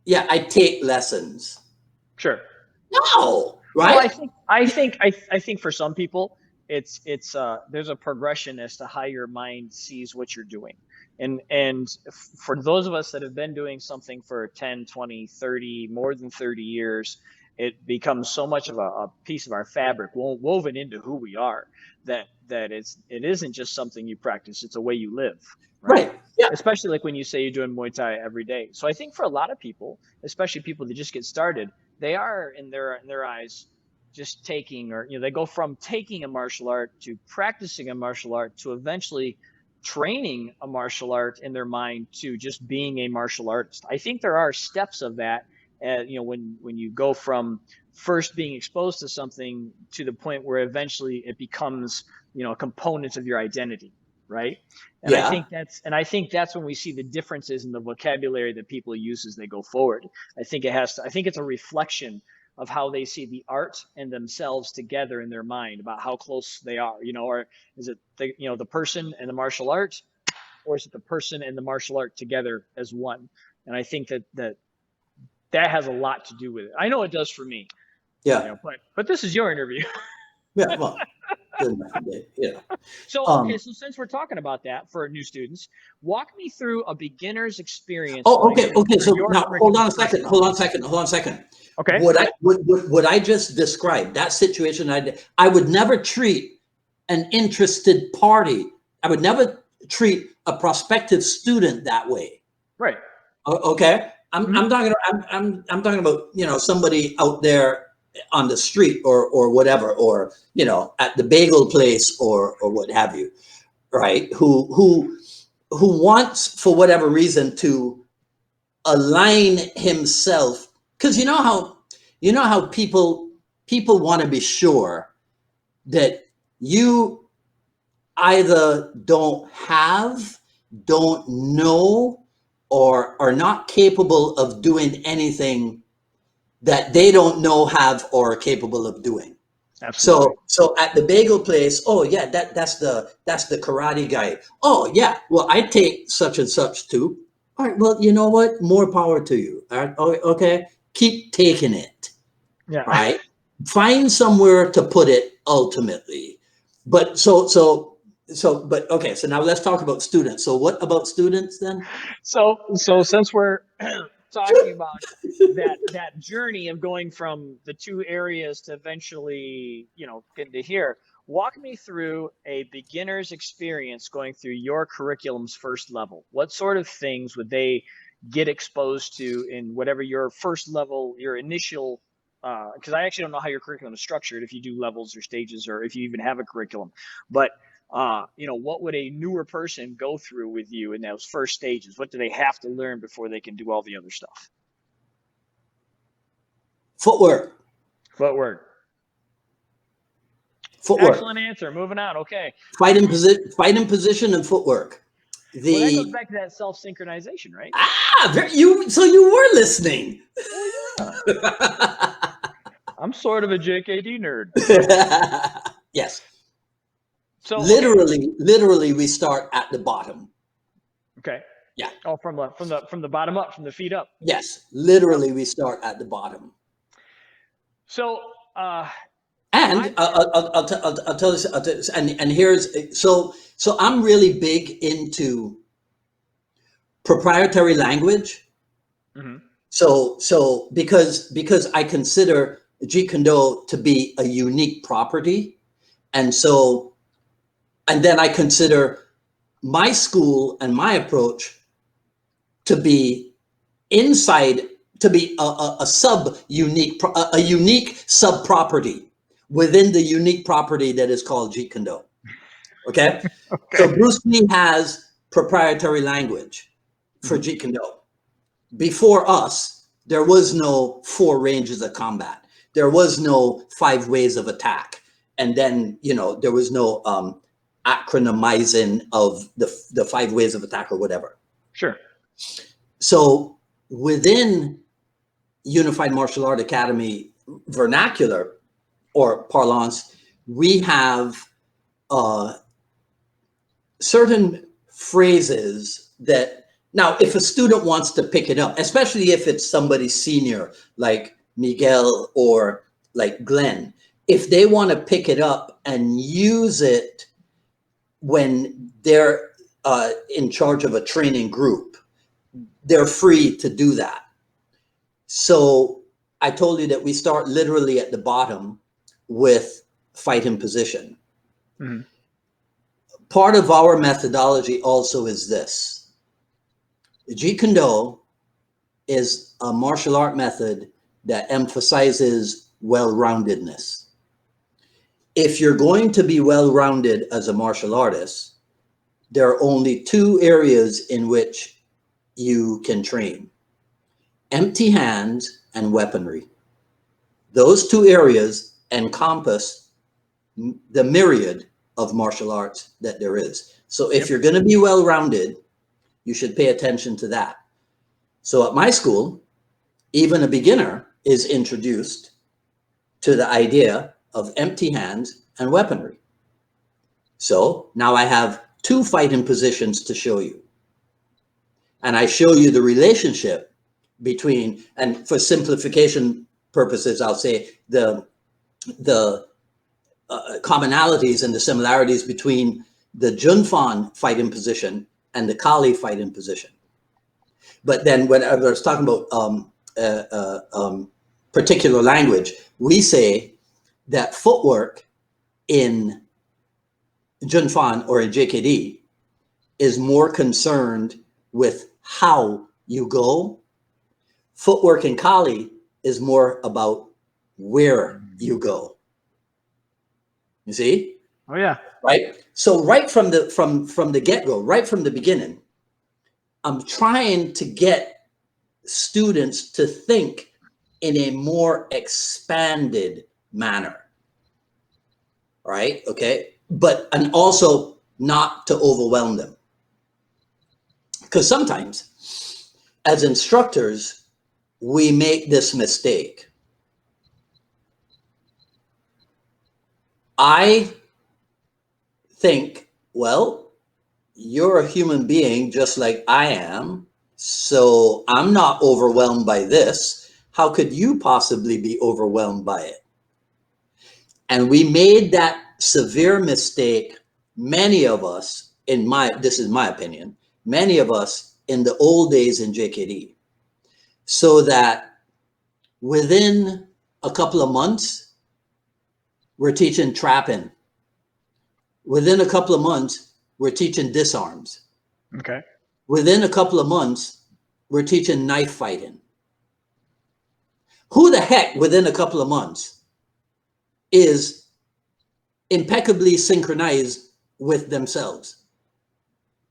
yeah, I take lessons? Sure. No, right? Well, I think for some people it's there's a progression as to how your mind sees what you're doing. And for those of us that have been doing something for 10, 20, 30, more than 30 years, it becomes so much of a piece of our fabric woven into who we are that it isn't just something you practice, it's a way you live, right? Yeah. Especially like when you say you're doing Muay Thai every day. So I think for a lot of people, especially people that just get started, they are in their eyes just taking, or they go from taking a martial art to practicing a martial art to eventually training a martial art in their mind to just being a martial artist. I think there are steps of that. When you go from first being exposed to something to the point where eventually it becomes a component of your identity, right? And Yeah. I think that's when we see the differences in the vocabulary that people use as they go forward. I think it's a reflection of how they see the art and themselves together in their mind, about how close they are, or is it the person and the martial art, or is it the person and the martial art together as one? And I think that has a lot to do with it. I know it does for me. Yeah. But this is your interview. Yeah. Well, yeah. So since we're talking about that for new students, walk me through a beginner's experience. Oh, okay. So now hold on a second. Okay. What I just described, that situation, I would never treat an interested party. I would never treat a prospective student that way. Right. Okay. I'm talking about somebody out there on the street or whatever, or at the bagel place or what have you, right? Who wants, for whatever reason, to align himself, because you know how people want to be sure that you either don't know, or are not capable of doing anything that they don't know, have, or are capable of doing. Absolutely. So at the bagel place, oh yeah, that's the karate guy. Oh yeah, well I take such and such too. All right, well, you know what? More power to you. All right, okay, keep taking it. Yeah. Right. Find somewhere to put it ultimately. But but okay, so now let's talk about students. So what about students then? So since we're talking about that journey of going from the two areas to eventually, get to here, walk me through a beginner's experience going through your curriculum's first level. What sort of things would they get exposed to in whatever your first level, your initial, because I actually don't know how your curriculum is structured, if you do levels or stages, or if you even have a curriculum. But you know, what would a newer person go through with you in those first stages? What do they have to learn before they can do all the other stuff? Footwork. Footwork. Footwork. Excellent answer. Moving on. Okay. Fight in position and footwork. Well, that goes The back to that self synchronization, right? so you were listening. Well, yeah. I'm sort of a JKD nerd. Yes. So Literally, we start at the bottom. okay. Yeah. Oh, from the bottom up, from the feet up. Yes. Literally, we start at the bottom. So, and I'll tell you, and here's so I'm really big into proprietary language. mm-hmm. So because I consider Jeet Kune Do to be a unique property, and then I consider my school and my approach to be a unique sub property within the unique property that is called Jeet Kune Do. Okay? Okay. So Bruce Lee has proprietary language for Jeet Kune Do. Before us, there was no 4 ranges of combat. There was no 5 ways of attack. And then, you know, there was no acronymizing of the 5 ways of attack or whatever. Sure. So within Unified Martial Art Academy vernacular or parlance, we have certain phrases that, now, if a student wants to pick it up, especially if it's somebody senior like Miguel or like Glenn, if they want to pick it up and use it when they're in charge of a training group, they're free to do that. So I told you that we start literally at the bottom with fight in position. Mm-hmm. Part of our methodology also is this. Jeet Kune Do is a martial art method that emphasizes well-roundedness. If you're going to be well-rounded as a martial artist, there are only 2 areas in which you can train: empty hands and weaponry. Those 2 areas encompass the myriad of martial arts that there is. So if you're going to be well-rounded, you should pay attention to that. So at my school, even a beginner is introduced to the idea of empty hands and weaponry. So now I have 2 fighting positions to show you. And I show you the relationship between, and for simplification purposes, I'll say the commonalities and the similarities between the Junfan fighting position and the Kali fighting position. But then when I was talking about particular language, we say that footwork in Junfan or in JKD is more concerned with how you go. Footwork in Kali is more about where you go. You see? Oh yeah. Right. So right from the get-go, right from the beginning, I'm trying to get students to think in a more expanded manner. Right? Okay. And also not to overwhelm them. Because sometimes as instructors, we make this mistake. I think, well, you're a human being just like I am, so I'm not overwhelmed by this. How could you possibly be overwhelmed by it? And we made that severe mistake, many of us, this is my opinion, many of us in the old days in JKD, so that within a couple of months, we're teaching trapping. Within a couple of months, we're teaching disarms. Okay. Within a couple of months, we're teaching knife fighting. Who the heck within a couple of months is impeccably synchronized with themselves.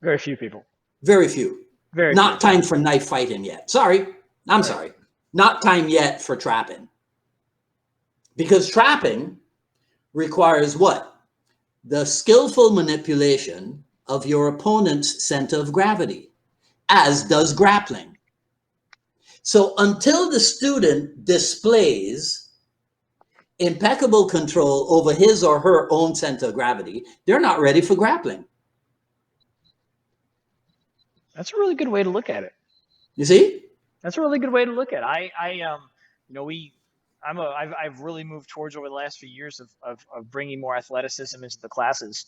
Very few people. Very few. Very Not few. time for knife fighting yet. Sorry. I'm Right. sorry. Not time yet for trapping. Because trapping requires what? The skillful manipulation of your opponent's center of gravity, as does grappling. So until the student displays impeccable control over his or her own center of gravity, they're not ready for grappling. That's a really good way to look at it. You see? That's a really good way to look at it. I've really moved towards over the last few years of bringing more athleticism into the classes,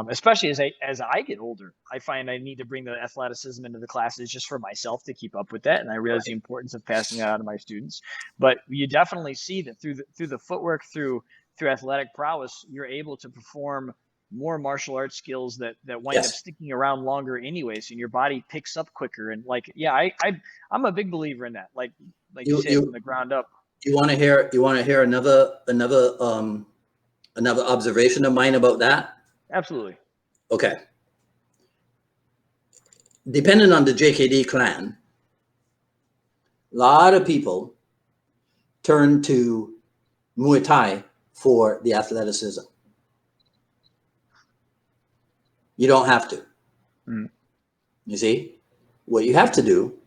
especially as I get older. I find I need to bring the athleticism into the classes just for myself to keep up with that, and I realize the importance of passing that on to my students. But you definitely see that through the footwork, through athletic prowess, you're able to perform more martial arts skills that wind up sticking around longer anyways, and your body picks up quicker. And I'm a big believer in that. Like you said, from the ground up. You want to hear another observation of mine about that? Absolutely. Okay. Depending on the JKD clan, a lot of people turn to Muay Thai for the athleticism. You don't have to. You see, what you have to do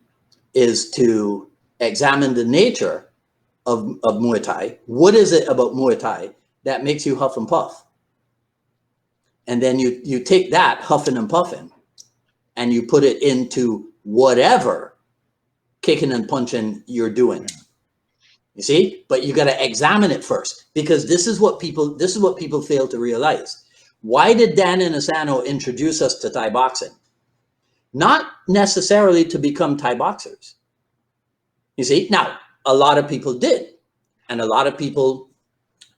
is to examine the nature of Muay Thai. What is it about Muay Thai that makes you huff and puff? And then you take that huffing and puffing and you put it into whatever kicking and punching you're doing. You see, but you got to examine it first, because this is what people fail to realize. Why did Dan Inosanto introduce us to Thai boxing? Not necessarily to become Thai boxers. You see, now a lot of people did, and a lot of people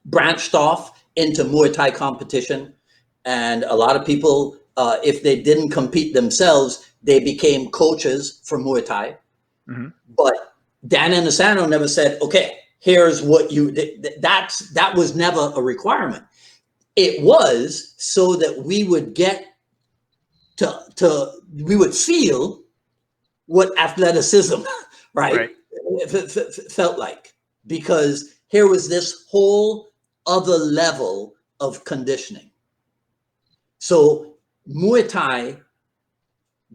branched off into Muay Thai competition, and a lot of people, if they didn't compete themselves, they became coaches for Muay Thai. But Dan Inosanto never said, okay, here's what you did. That was never a requirement. It was so that we would get we would feel what athleticism, right. Felt like, because here was this whole other level of conditioning. So Muay Thai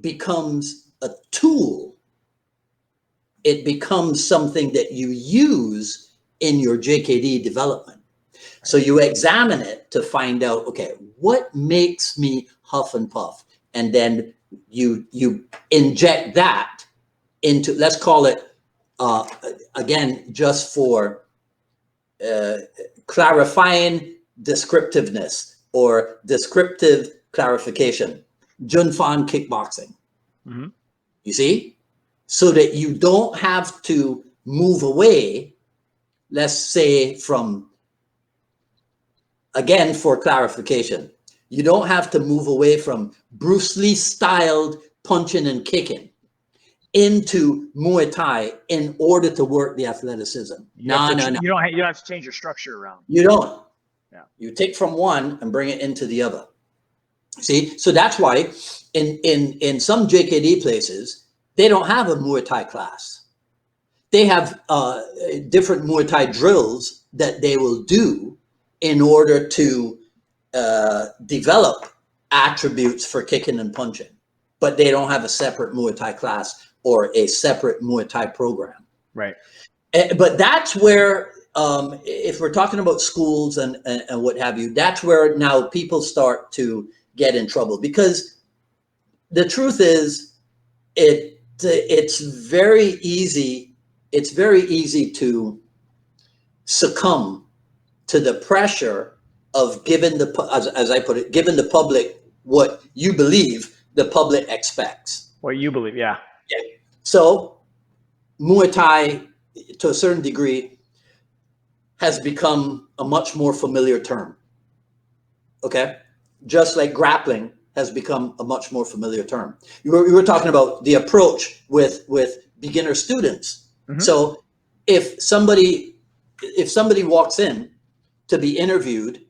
becomes a tool. It becomes something that you use in your JKD development. So you examine it to find out, okay, what makes me huff and puff? And then you inject that into, let's call it, again, just for clarifying descriptiveness or descriptive clarification, Junfan kickboxing. You see? So that you don't have to move away, let's say from, again, for clarification, you don't have to move away from Bruce Lee styled punching and kicking into Muay Thai in order to work the athleticism. No. You don't have to change your structure around. You don't. Yeah. You take from one and bring it into the other. See, so that's why in some JKD places, they don't have a Muay Thai class. They have different Muay Thai drills that they will do in order to develop attributes for kicking and punching, but they don't have a separate Muay Thai class or a separate Muay Thai program. Right. But that's where, if we're talking about schools and what have you, that's where now people start to get in trouble, because the truth is, it's very easy. It's very easy to succumb to the pressure of giving as I put it, giving the public what you believe the public expects. What you believe, yeah. So Muay Thai, to a certain degree, has become a much more familiar term. Okay, just like grappling has become a much more familiar term. You were talking about the approach with beginner students. So if somebody walks in to be interviewed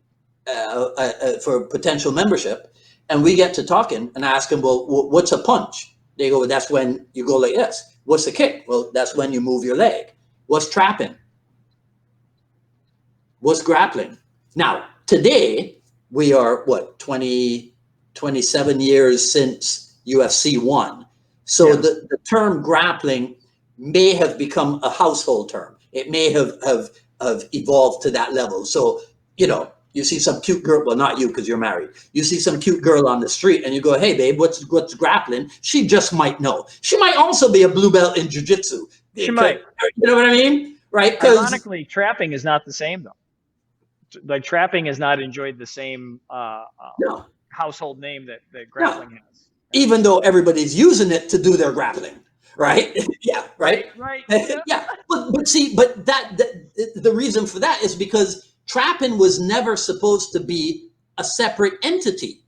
for potential membership, And we get to talking, and I ask them, well, what's a punch? They go, well, that's when you go like this. What's a kick? Well, that's when you move your leg. What's trapping? What's grappling? Now, today, we are, 27 years since UFC 1. So Yeah. the term grappling may have become a household term. It may have evolved to that level. So, you see some cute girl, well, not you because you're married. You see some cute girl on the street and you go, hey, babe, what's grappling? She just might know. She might also be a blue belt in jiu-jitsu. She might. You know what I mean? Right? Ironically, trapping is not the same, though. Like, trapping has not enjoyed the same No. household name that grappling No. has. Even though everybody's using it to do their grappling, right? Yeah, right. Right. Yeah, but see, but that the reason for that is because trapping was never supposed to be a separate entity.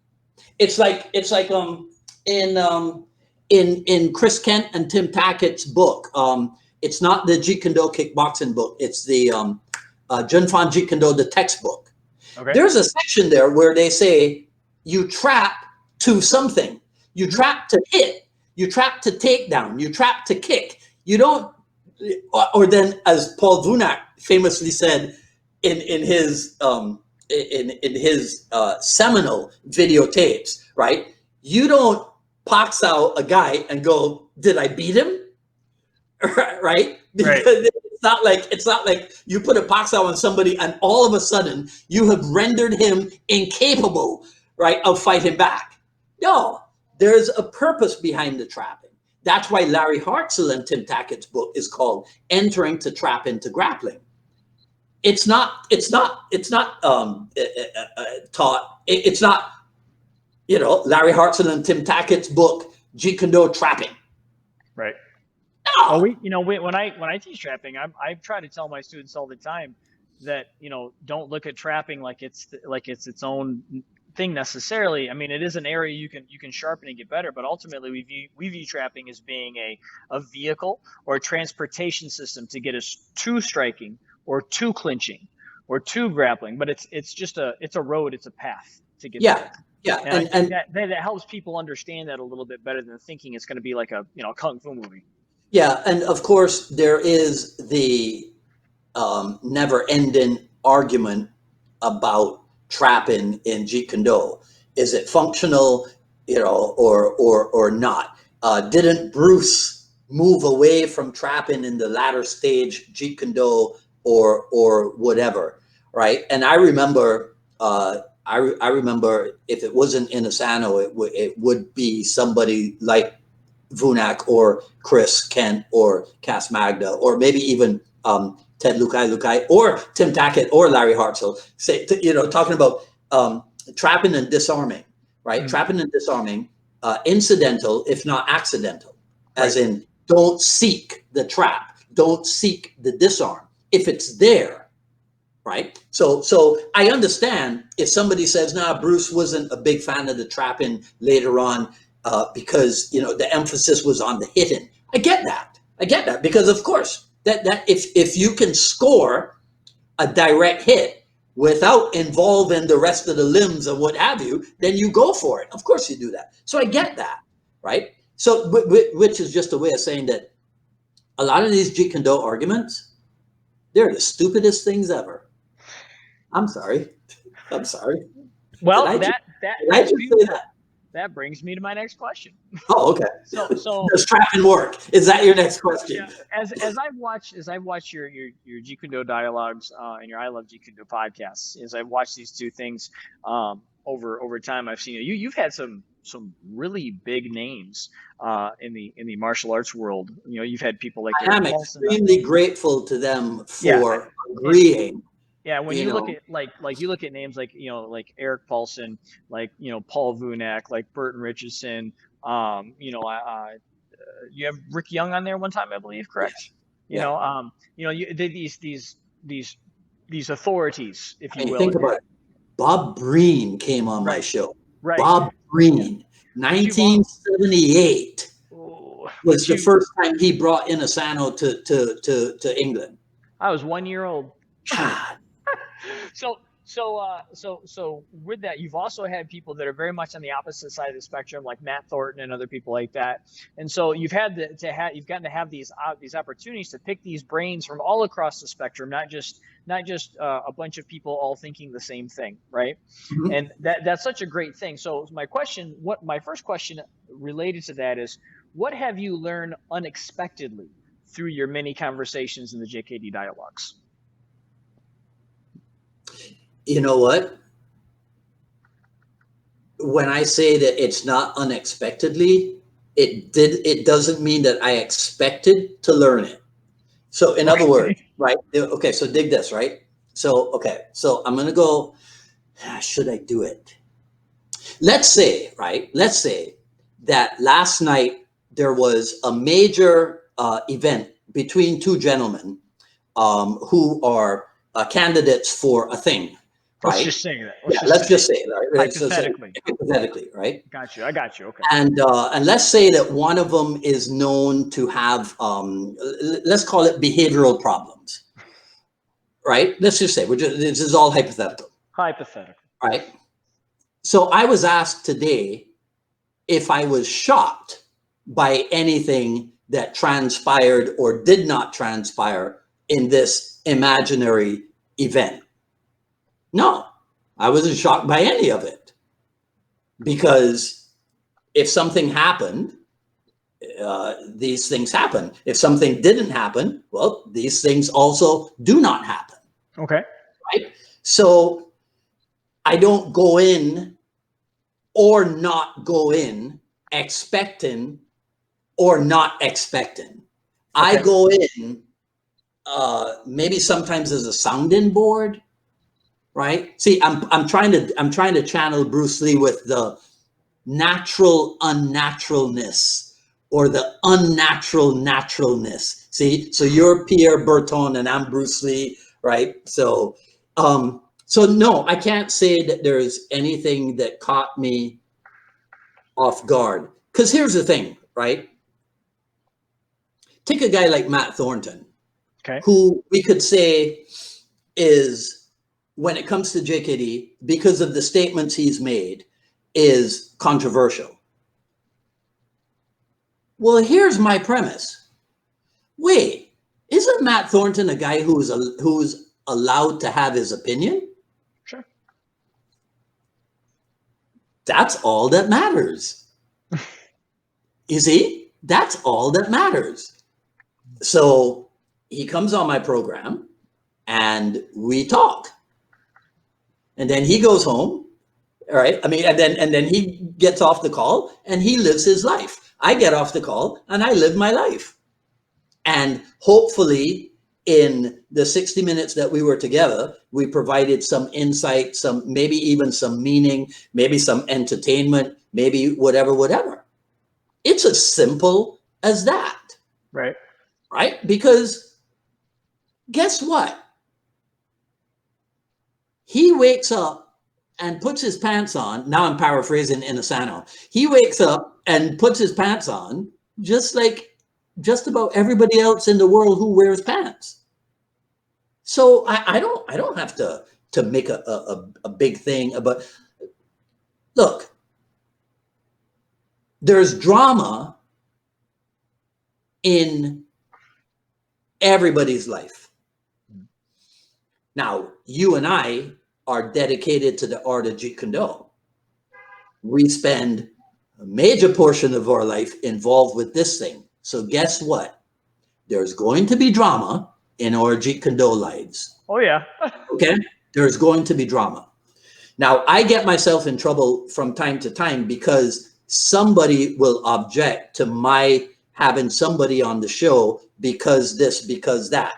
It's like in Chris Kent and Tim Tackett's book. It's not the Jeet Kune Do kickboxing book. It's the Jun Fan Jeet Kune Do, the textbook. Okay. There's a section there where they say you trap to something. You trap to hit. You trap to take down. You trap to kick. You don't, or then, as Paul Vunak famously said in his seminal videotapes, right? You don't box out a guy and go, "Did I beat him?" Right? Because it's not like you put a box out on somebody and all of a sudden you have rendered him incapable, right, of fighting back. No, there's a purpose behind the trapping. That's why Larry Hartzell and Tim Tackett's book is called "Entering to Trap into Grappling." It's not taught. It's not Larry Hartzell and Tim Tackett's book Jeet Kune Do Trapping. Right. No. Well, when I teach trapping, I try to tell my students all the time that, don't look at trapping like it's its own thing necessarily. I mean, it is an area you can sharpen and get better, but ultimately we view trapping as being a vehicle or a transportation system to get us to striking or to clinching or to grappling. But it's just a road, it's a path to get there. Yeah, and I think that helps people understand that a little bit better than thinking it's going to be like a kung fu movie. Yeah, and of course there is the never-ending argument about trapping in Jeet Kune Do. Is it functional, or not? Didn't Bruce move away from trapping in the latter stage Jeet Kune Do or whatever, right? And I remember, I remember if it wasn't Inosanto, it would be somebody like Vunak or Chris Kent or Cass Magda or maybe even Ted Lukai or Tim Tackett or Larry Hartzell, talking about trapping and disarming, right? Mm-hmm. Trapping and disarming, incidental if not accidental, as in don't seek the trap, don't seek the disarm if it's there, right? So I understand if somebody says, "Nah, Bruce wasn't a big fan of the trapping later on." Because the emphasis was on the hitting. I get that because of course that if you can score a direct hit without involving the rest of the limbs and what have you, then you go for it. Of course you do that. So I get that, right? So which is just a way of saying that a lot of these Jeet Kune Do arguments, they're the stupidest things ever. I'm sorry. Well, that brings me to my next question. Oh, okay. So does trapping work? Is that your next question? Yeah. As I've watched your Jeet Kune Do dialogues and your I Love Jeet Kune Do podcasts, as I've watched these two things over time, I've seen you've had some really big names in the martial arts world. You've had people like I'm extremely grateful to them for agreeing. Yeah, when you look at you look at names like Eric Paulson, like Paul Vunak, like Burton Richardson, you have Rick Young on there one time, I believe, correct? These authorities, if you will. Think about it. Bob Breen came on my show. Right. Bob Breen, 1978 was the first time he brought Inosanto to England. I was 1 year old. God. So with that, you've also had people that are very much on the opposite side of the spectrum, like Matt Thornton and other people like that. And so you've had you've gotten to have these opportunities to pick these brains from all across the spectrum, not just a bunch of people all thinking the same thing, right? Mhm. And that's such a great thing. So my first question related to that is, what have you learned unexpectedly through your many conversations in the JKD dialogues? You know what? When I say that it's not unexpectedly, it doesn't mean that I expected to learn it. So in other Okay. words, right? Okay, so dig this, right? So okay, so I'm gonna go. Should I do it? Let's say, right? Let's say that last night there was a major event between two gentlemen who are candidates for a thing, Let's right? just say that. Let's Yeah, just let's say just say, right? So hypothetically. hypothetically, right? Got you. I got you. Okay. And let's say that one of them is known to have let's call it behavioral problems, right? Let's just say this is all hypothetical, Hypothetical. right? So I was asked today if I was shocked by anything that transpired or did not transpire in this imaginary event. No, I wasn't shocked by any of it, because if something happened, these things happen. If something didn't happen, well, these things also do not happen, Okay. right? So I don't go in or not go in expecting or not expecting. I Okay. go in maybe sometimes as a sounding board, right? See, I'm trying to channel Bruce Lee with the natural unnaturalness or the unnatural naturalness. See, so you're Pierre Berton and I'm Bruce Lee, right? So no, I can't say that there's anything that caught me off guard. Because here's the thing, right? Take a guy like Matt Thornton, Okay. who we could say is, when it comes to JKD, because of the statements he's made, is controversial. Well, here's my premise. Wait, isn't Matt Thornton a guy who's allowed to have his opinion? Sure. That's all that matters. You see, that's all that matters. So he comes on my program and we talk. And then he goes home. All right. I mean, and then he gets off the call and he lives his life. I get off the call and I live my life. And hopefully, in the 60 minutes that we were together, we provided some insight, some maybe even some meaning, maybe some entertainment, maybe whatever, whatever. It's as simple as that, Right. right? Because guess what? He wakes up and puts his pants on. Now I'm paraphrasing Inosanto. He wakes up and puts his pants on just like just about everybody else in the world who wears pants. So I don't have to make a big thing about. Look, there's drama in everybody's life. Now, you and I are dedicated to the art of Jeet Kune Do. We spend a major portion of our life involved with this thing. So guess what? There's going to be drama in our Jeet Kune Do lives. Oh yeah. Okay? There's going to be drama. Now, I get myself in trouble from time to time because somebody will object to my having somebody on the show because this, because that.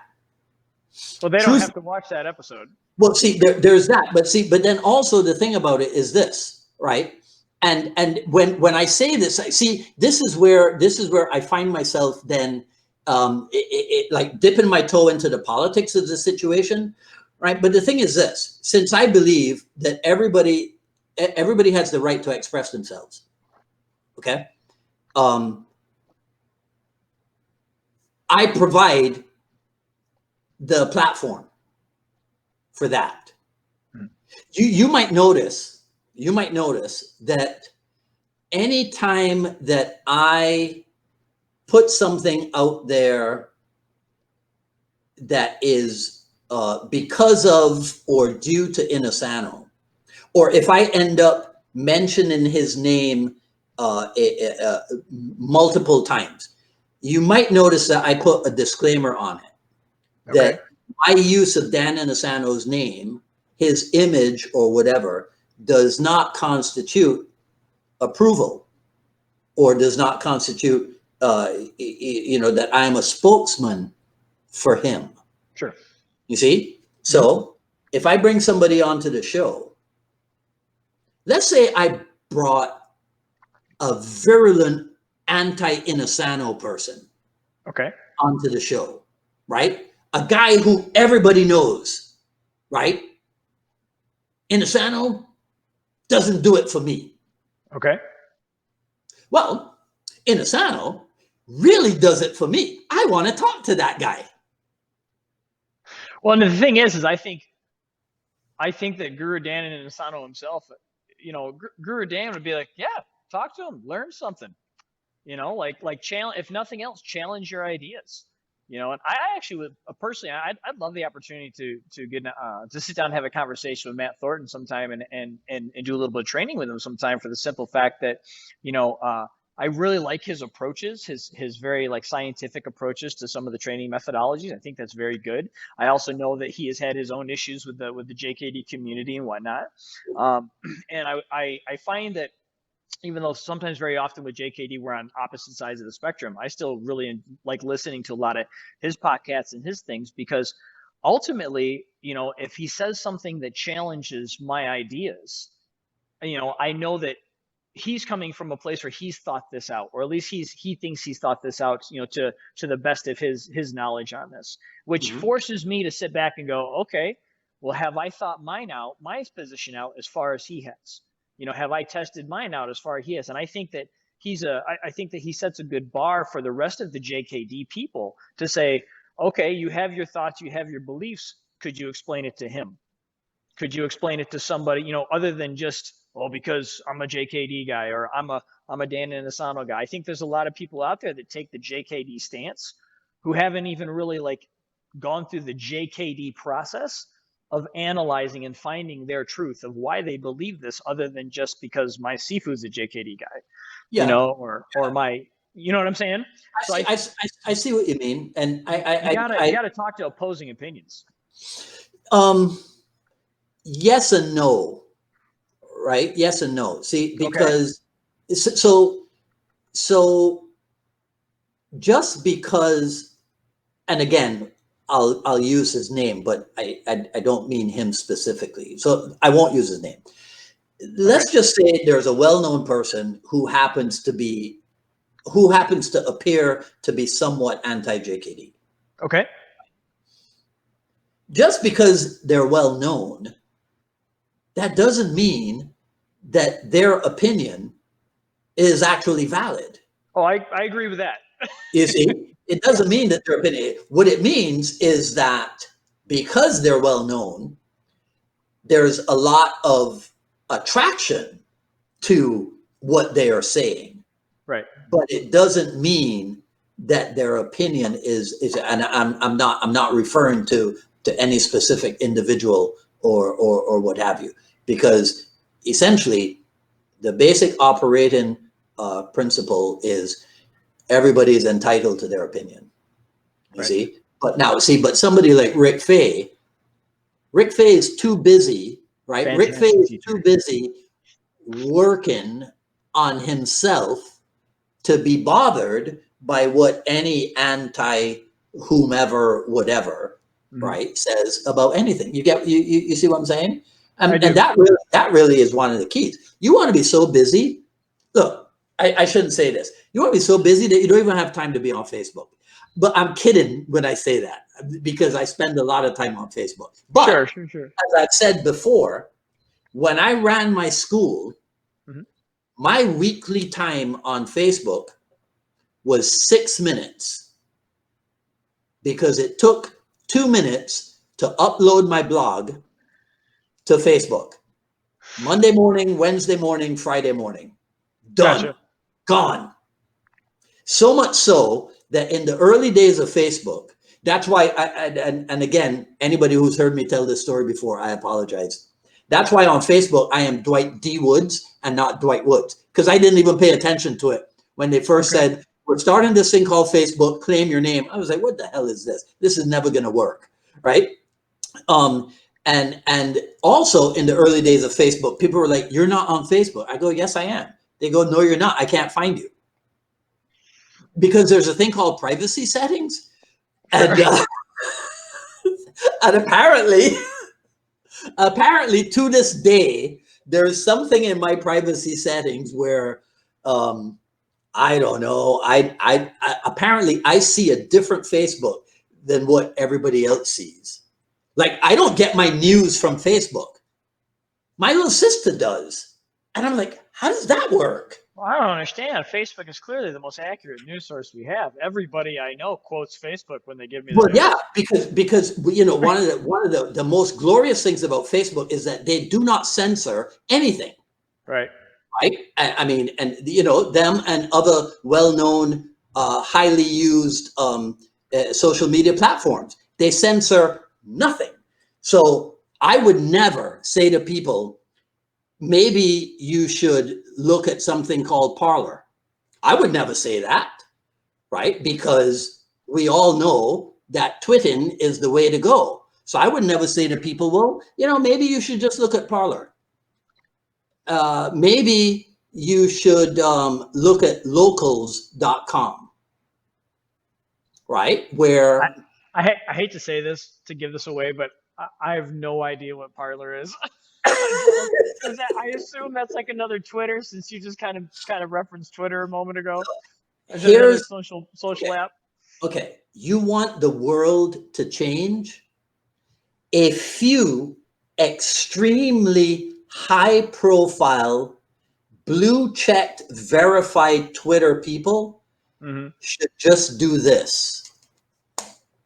Well, they don't Truth. have to watch that episode. Well, see, there's that, but then also the thing about it is this, right? And when I say this, I see this is where I find myself then like dipping my toe into the politics of the situation, right? But the thing is this: since I believe that everybody has the right to express themselves, okay, I provide the platform for that. You might notice, that anytime that I put something out there that is because of or due to Inosanto, or if I end up mentioning his name multiple times, you might notice that I put a disclaimer on it Okay. that my use of Dan Inosanto's name, his image or whatever, does not constitute approval or does not constitute, that I'm a spokesman for him. Sure. You see? So if I bring somebody onto the show, let's say I brought a virulent anti-Inosanto person Okay. onto the show, right? A guy who everybody knows, right? Inosanto doesn't do it for me. Okay. Well, Inosanto really does it for me. I want to talk to that guy. Well, and the thing is I think that Guru Dan and Inosanto himself, Guru Dan would be like, yeah, talk to him, learn something, like challenge, if nothing else, challenge your ideas, and I actually would personally, I'd love the opportunity to get to sit down and have a conversation with Matt Thornton sometime and do a little bit of training with him sometime, for the simple fact that, I really like his approaches, his very like scientific approaches to some of the training methodologies. I think that's very good. I also know that he has had his own issues with the JKD community and whatnot. And I find that even though sometimes very often with JKD we're on opposite sides of the spectrum, I still really like listening to a lot of his podcasts and his things, because ultimately, if he says something that challenges my ideas, I know that he's coming from a place where he's thought this out, or at least he thinks he's thought this out, to the best of his knowledge on this, which forces me to sit back and go, okay, well, have I thought mine out, my position out as far as he has? Have I tested mine out as far as he has? And I think that I think that he sets a good bar for the rest of the JKD people to say, okay, you have your thoughts, you have your beliefs. Could you explain it to him? Could you explain it to somebody, other than just, because I'm a JKD guy, or I'm a Dan Inosanto guy? I think there's a lot of people out there that take the JKD stance who haven't even really like gone through the JKD process of analyzing and finding their truth of why they believe this, other than just because my Sifu's a JKD guy, or my, you know what I'm saying? So I see what you mean, and you gotta talk to opposing opinions. Yes and no, right? Yes and no. See, because so just because, and again, I'll use his name, but I don't mean him specifically, so I won't use his name. Let's just say there's a well-known person who happens to appear to be somewhat anti-JKD. Okay. Just because they're well known, that doesn't mean that their opinion is actually valid. Oh, I agree with that. You see, it doesn't mean that their opinion, what it means is that because they're well known, there's a lot of attraction to what they are saying. Right. But it doesn't mean that their opinion is, and I'm not referring to any specific individual or what have you, because essentially the basic operating principle is everybody is entitled to their opinion. You see, but somebody like Rick Fay is too busy, right? Fantastic. Rick Fay is too busy working on himself to be bothered by what any anti whomever whatever right says about anything. You see what I'm saying? And that really is one of the keys. You want to be so busy. Look, I shouldn't say this. You want to be so busy that you don't even have time to be on Facebook. But I'm kidding when I say that, because I spend a lot of time on Facebook. But sure. As I've said before, when I ran my school, my weekly time on Facebook was 6 minutes, because it took 2 minutes to upload my blog, to Facebook. Monday morning, Wednesday morning, Friday morning. Done. Gotcha. Gone. So much so that in the early days of Facebook, that's why, and again, anybody who's heard me tell this story before, I apologize. That's why on Facebook, I am Dwight D. Woods and not Dwight Woods, because I didn't even pay attention to it when they first said, we're starting this thing called Facebook, claim your name. I was like, what the hell is this? This is never going to work, right? And also in the early days of Facebook, people were like, you're not on Facebook. I go, yes, I am. They go, no, you're not. I can't find you. Because there's a thing called privacy settings. And, and apparently to this day, there is something in my privacy settings where, I don't know. I apparently I see a different Facebook than what everybody else sees. Like, I don't get my news from Facebook. My little sister does. And I'm like, how does that work? Well, I don't understand. Facebook is clearly the most accurate news source we have. Everybody I know quotes Facebook when they give me the news. Yeah, because you know, one of the most glorious things about Facebook is that they do not censor anything. Right. Right. I mean, and you know, them and other well-known, highly used social media platforms, they censor nothing. So I would never say to people, maybe you should look at something called Parler. I would never say that, right? Because we all know that twitting is the way to go. So I would never say to people, well, you know, maybe you should just look at Parler. Maybe you should look at locals.com, right? Where I hate to say this, to give this away, but I have no idea what Parler is. I assume that's like another Twitter, since you just kind of referenced Twitter a moment ago. Is it another social app? Okay, you want the world to change? A few extremely high-profile, blue-checked, verified Twitter people should just do this.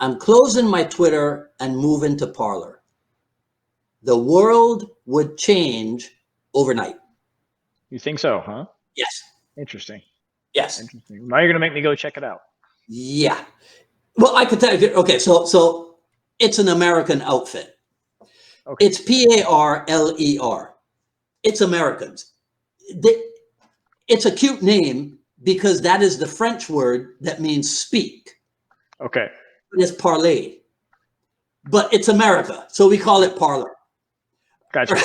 I'm closing my Twitter and moving to Parler. The world would change overnight. You think so, huh? Yes. Interesting. Yes. Interesting. Now you're going to make me go check it out. Yeah. Well, I could tell you. Okay, so it's an American outfit. Okay. It's Parler. It's Americans. It's a cute name because that is the French word that means speak. Okay. It's parler. But it's America, so we call it Parler. Gotcha.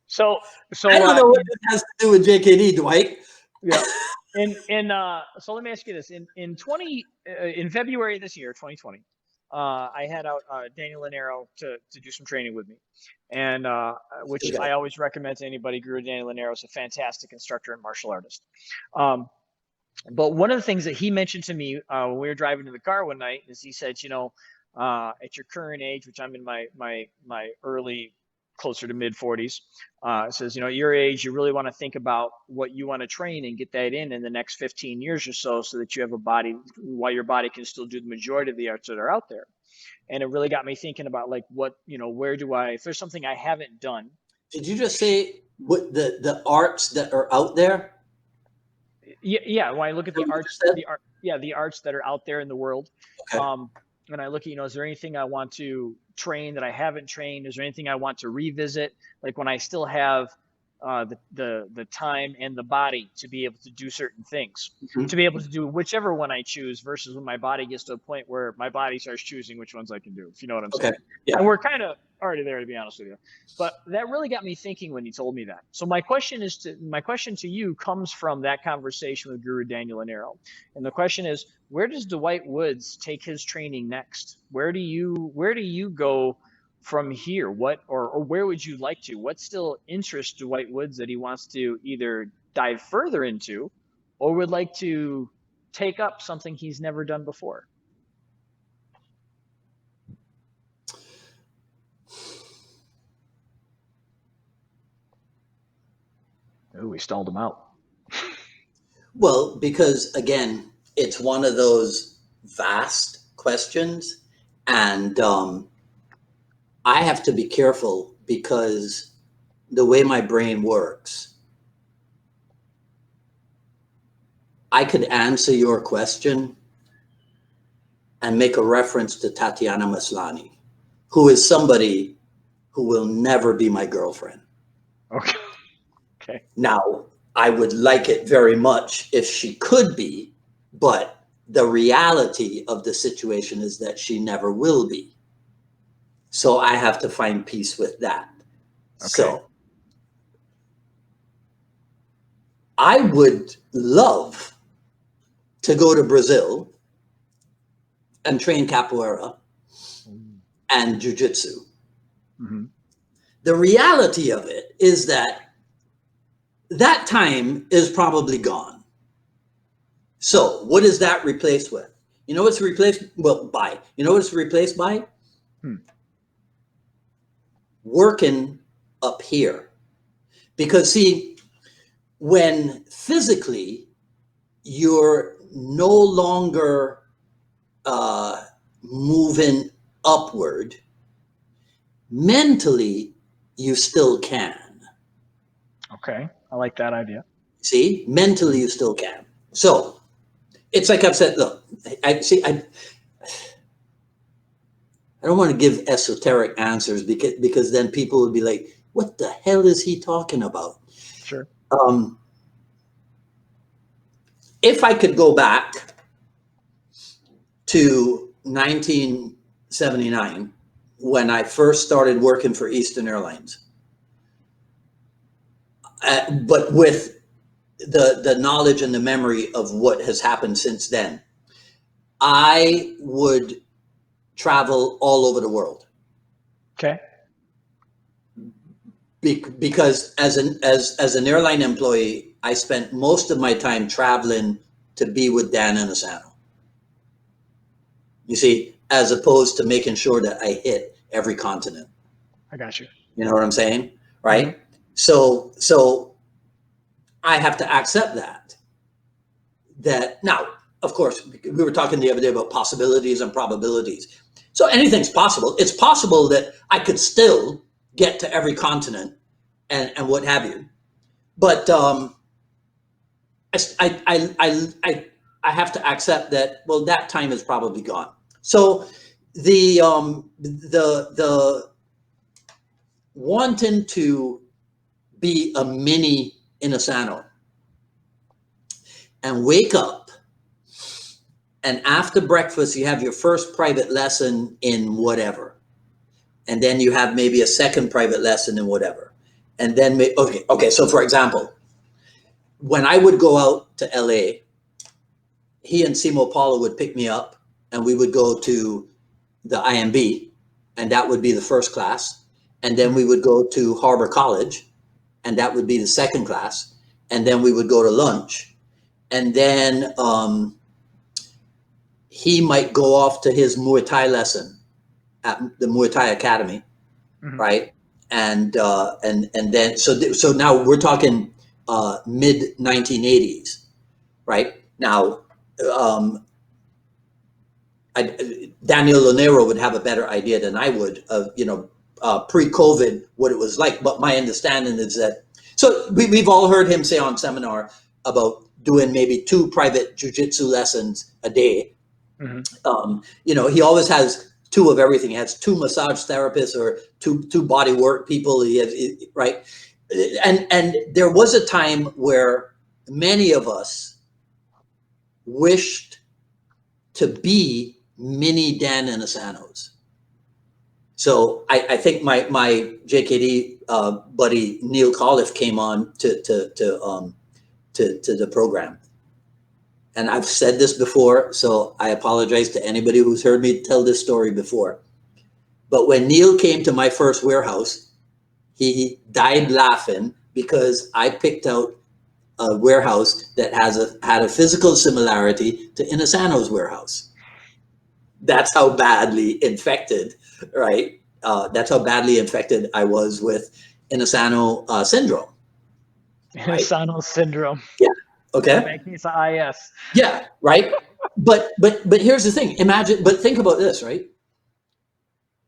So I don't know what this has to do with JKD, Dwight. Yeah. So let me ask you this: in February this year, 2020, I had out Daniel Lanero to do some training with me, and which I always recommend to anybody. Guru Daniel Lanero is a fantastic instructor and martial artist. But one of the things that he mentioned to me when we were driving to the car one night is he said, you know, at your current age, which I'm in my early, closer to mid 40s, says, you know, at your age, you really want to think about what you want to train and get that in the next 15 years or so that you have a body, while your body can still do the majority of the arts that are out there. And it really got me thinking about like, what, you know, where do I, if there's something I haven't done. Did you just say what the arts that are out there? Yeah. When I look at the arts, the arts that are out there in the world. Okay. And I look at, you know, is there anything I want to train that I haven't trained? Is there anything I want to revisit? Like when I still have the time and the body to be able to do certain things, to be able to do whichever one I choose, versus when my body gets to a point where my body starts choosing which ones I can do, if you know what I'm saying. Yeah. And we're kind of already there, to be honest with you. But that really got me thinking when you told me that. So my question to you comes from that conversation with Guru Daniel Lanero. And the question is, where does Dwight Woods take his training next? Where do you go from here? What or where would you like to? What still interests Dwight Woods that he wants to either dive further into or would like to take up something he's never done before? Oh, we stalled him out. Well, because again, it's one of those vast questions, and I have to be careful because the way my brain works, I could answer your question and make a reference to Tatiana Maslany, who is somebody who will never be my girlfriend. Okay. Okay. Now, I would like it very much if she could be, but the reality of the situation is that she never will be. So I have to find peace with that. Okay. So I would love to go to Brazil and train capoeira and jiu-jitsu. Mm-hmm. The reality of it is that that time is probably gone. So what is that replaced with? You know what's replaced? Well, by. You know what it's replaced by? Working up here. Because see, when physically you're no longer moving upward, mentally you still can. Okay, I like that idea. See, mentally you still can. So it's like I've said, look, I don't want to give esoteric answers because then people would be like, what the hell is he talking about? Sure. If I could go back to 1979, when I first started working for Eastern Airlines, but with the knowledge and the memory of what has happened since then, I would travel all over the world. Okay. Because as an airline employee, I spent most of my time traveling to be with Dan Inosanto. You see, as opposed to making sure that I hit every continent. I got you. You know what I'm saying? Right? Mm-hmm. So I have to accept that now, of course, we were talking the other day about possibilities and probabilities. So anything's possible. It's possible that I could still get to every continent and what have you. But I have to accept that, well, that time is probably gone. So the wanting to be a mini Inosanto and wake up, and after breakfast you have your first private lesson in whatever, and then you have maybe a second private lesson in whatever, and then okay. So for example, when I would go out to LA, he and Simo Paulo would pick me up, and we would go to the IMB, and that would be the first class, and then we would go to Harbor College, and that would be the second class, and then we would go to lunch, and then he might go off to his Muay Thai lesson at the Muay Thai Academy, mm-hmm. Right? And then so now we're talking mid 1980s, right? Now Daniel Lonero would have a better idea than I would of pre-COVID what it was like, but my understanding is that we've all heard him say on seminar about doing maybe 2 private jiu-jitsu lessons a day. Mm-hmm. He always has 2 of everything. He has 2 massage therapists or two body work people. He has, right? And there was a time where many of us wished to be mini Dan Inosantos. So I think my JKD buddy Neil Colliff came on to the program. And I've said this before, so I apologize to anybody who's heard me tell this story before. But when Neil came to my first warehouse, he died laughing because I picked out a warehouse that had a physical similarity to Inosanto's warehouse. That's how badly infected, right? That's how badly infected I was with Inosanto syndrome. Inosanto right? Syndrome. Yeah. Okay. Making it IS. Yeah. Right. But here's the thing. Think about this, right?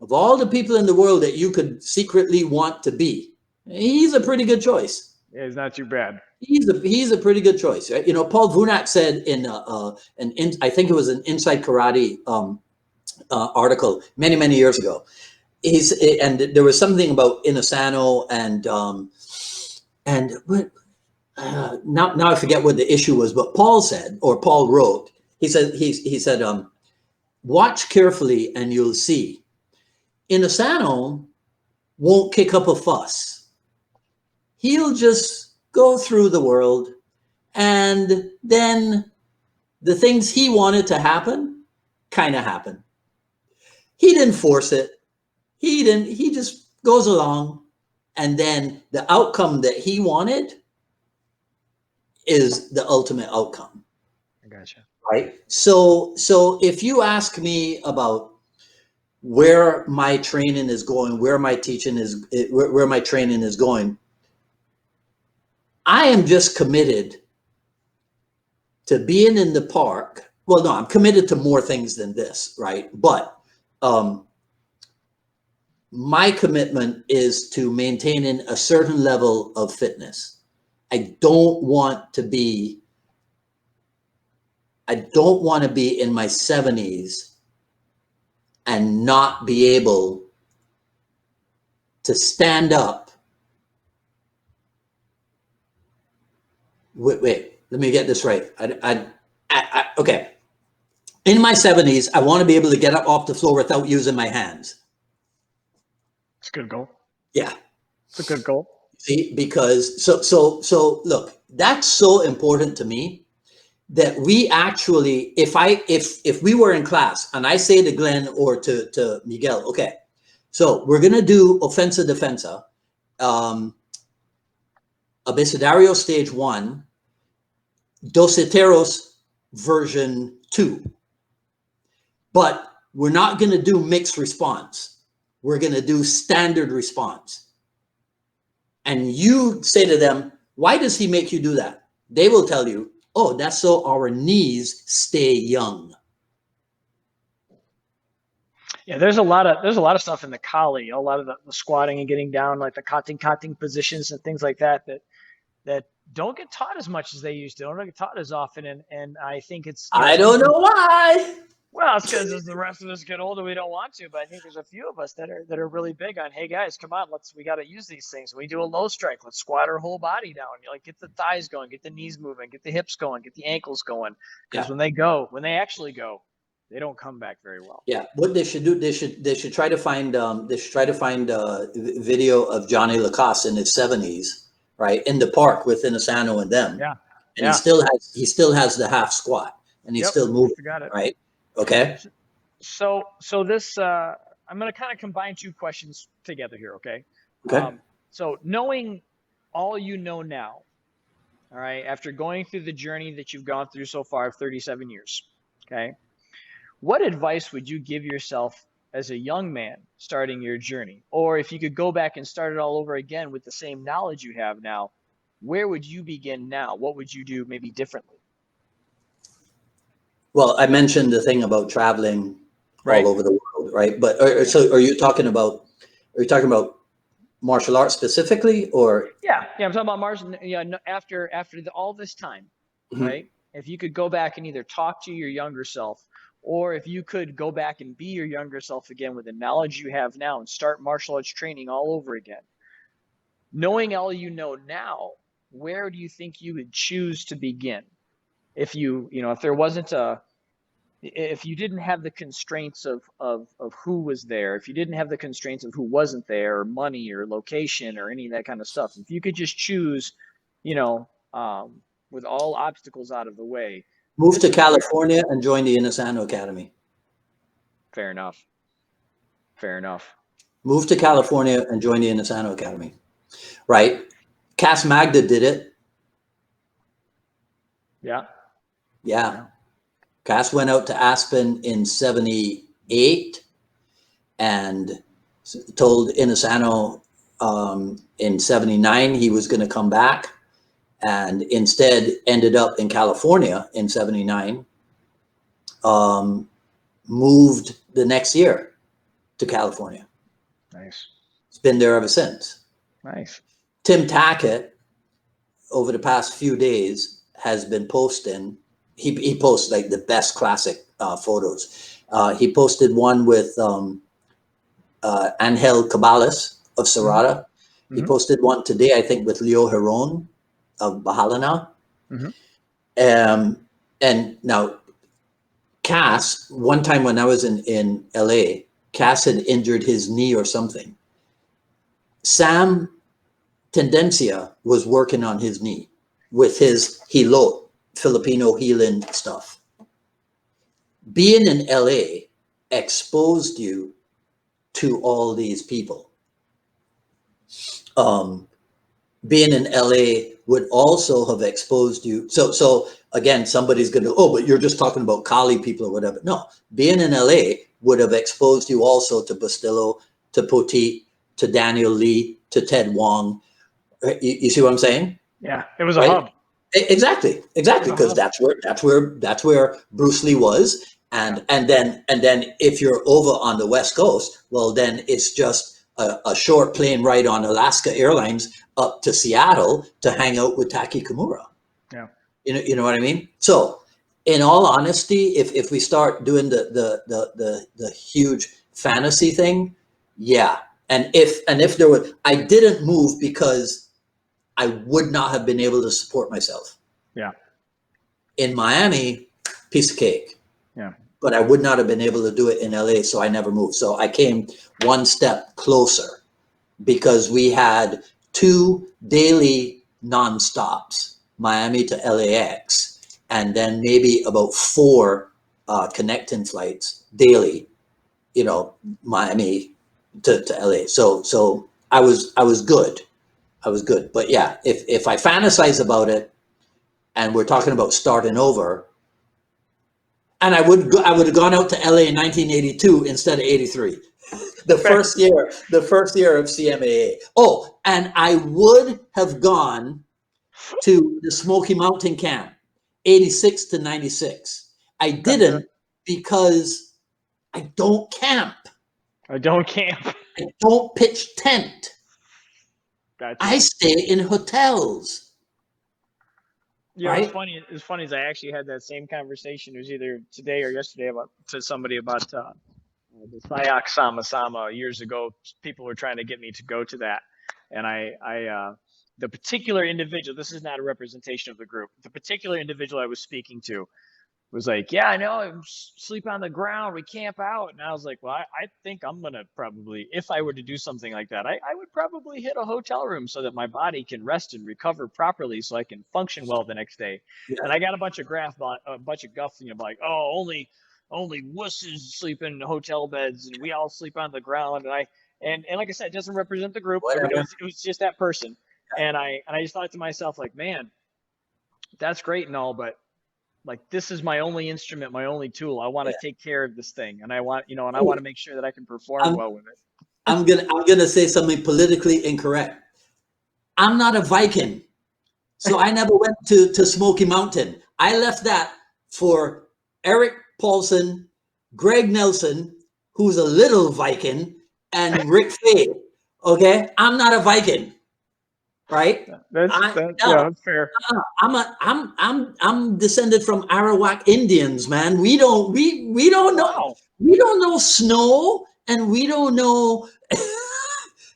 of all the people in the world that you could secretly want to be, he's a pretty good choice. Yeah, it's not too bad. He's a pretty good choice, right? You know, Paul Vunak said in I think it was an Inside Karate article many years ago. And there was something about Inosanto and what now I forget what the issue was, but Paul said, or Paul wrote, he said watch carefully and you'll see. Inosanto won't kick up a fuss. He'll just go through the world, and then the things he wanted to happen kind of happen. He didn't force it. He just goes along, and then the outcome that he wanted is the ultimate outcome. I gotcha. Right? So if you ask me about where my training is going, where my training is going, I am just committed to being in the park. Well, no, I'm committed to more things than this, right? But my commitment is to maintaining a certain level of fitness. I don't want to be in my 70s and not be able to stand up. Wait, let me get this right. Okay. In my 70s, I want to be able to get up off the floor without using my hands. It's a good goal. Yeah. It's a good goal. See, because so look, that's so important to me that we actually, if we were in class and I say to Glenn or to Miguel, okay, so we're going to do Ofensa Defensa, Abecedario stage 1, Doceteros version 2. But we're not going to do mixed response. We're going to do standard response. And you say to them, why does he make you do that? They will tell you, oh, that's so our knees stay young. Yeah, there's a lot of stuff in the Kali, a lot of the squatting and getting down, like the cutting positions and things like that don't get taught as much as they used to. Don't get taught as often, and I think it's. I don't know why. Well, it's because as the rest of us get older, we don't want to. But I think there's a few of us that are really big on, hey guys, come on, we got to use these things. When we do a low strike, let's squat our whole body down. Like get the thighs going, get the knees moving, get the hips going, get the ankles going. Because when they actually go, they don't come back very well. Yeah, what they should do, they should try to find a video of Johnny Lacoste in his 70s, right, in the park with Inosanto and them. Yeah, and he still has the half squat, and he's still moving. Got it. Right. Okay. So this I'm going to kind of combine two questions together here. Okay. Okay. So knowing all you know now, all right, after going through the journey that you've gone through so far of 37 years, okay, what advice would you give yourself as a young man starting your journey? Or if you could go back and start it all over again with the same knowledge you have now, where would you begin now? What would you do maybe differently? Well, I mentioned the thing about traveling all over the world, right? But so are you talking about martial arts specifically, or? Yeah, I'm talking about martial. Yeah, after all this time, right? If you could go back and either talk to your younger self, or if you could go back and be your younger self again with the knowledge you have now and start martial arts training all over again, knowing all you know now, where do you think you would choose to begin? If if there wasn't if you didn't have the constraints of who was there, if you didn't have the constraints of who wasn't there, or money or location or any of that kind of stuff, if you could just choose, with all obstacles out of the way, move to California and join the Inosanto Academy. Fair enough. Move to California and join the Inosanto Academy, right? Cass Magda did it. Yeah. Cass went out to Aspen in 78 and told Inosanto in 79 he was going to come back, and instead ended up in California in 79, moved the next year to California. Nice. It's been there ever since. Nice. Tim Tackett, over the past few days, has been posting. He posts like the best classic photos. He posted one with Angel Cabales of Serrata. Mm-hmm. He posted one today, I think, with Leo Heron of Bahalana. Mm-hmm. And now, Cass, one time when I was in LA, Cass had injured his knee or something. Sam Tendencia was working on his knee with his Hilot, Filipino healing stuff. Being in LA exposed you to all these people. Being in LA would also have exposed you. So again, somebody's going to, oh, but you're just talking about Kali people or whatever. No, being in LA would have exposed you also to Bustillo, to Poteet, to Daniel Lee, to Ted Wong. You see what I'm saying? Yeah, it was a right? hub. Exactly, because that's where Bruce Lee was, and then if you're over on the West Coast, well, then it's just a short plane ride on Alaska Airlines up to Seattle to hang out with Taki Kimura. Yeah, you know what I mean. So, in all honesty, if we start doing the huge fantasy thing, yeah, and if there were, I didn't move because I would not have been able to support myself. Yeah. In Miami, piece of cake. Yeah. But I would not have been able to do it in LA, so I never moved. So I came one step closer because we had 2 daily non-stops, Miami to LAX, and then maybe about 4 connecting flights daily, Miami to LA. So I was good. But yeah, if I fantasize about it and we're talking about starting over, and I would have gone out to LA in 1982 instead of 83. The first year of CMAA. Oh, and I would have gone to the Smoky Mountain camp, 86 to 96. I didn't because I don't camp. I don't camp. I don't pitch tent. Gotcha. I stay in hotels. Yeah, right? It's funny as I actually had that same conversation. It was either today or yesterday to somebody about the Sayak Sama years ago. People were trying to get me to go to that, and the particular individual. This is not a representation of the group. The particular individual I was speaking to was like, yeah, I know, I sleep on the ground, we camp out. And I was like, well, I think I'm going to probably, if I were to do something like that, I would probably hit a hotel room so that my body can rest and recover properly so I can function well the next day. Yeah. And I got a bunch of guff, like, oh, only wusses sleep in hotel beds and we all sleep on the ground. And like I said, it doesn't represent the group. It was just that person. And I just thought to myself, like, man, that's great and all, but like, this is my only instrument, my only tool. I want to take care of this thing, and I want, and I want to make sure that I can perform well with it. I'm gonna say something politically incorrect. I'm not a Viking, so I never went to Smoky Mountain. I left that for Eric Paulson, Greg Nelson, who's a little Viking, and Rick Fay. Okay, I'm not a Viking. Right? That's fair. I'm descended from Arawak Indians, man. We don't know. Wow. We don't know snow, and we don't know.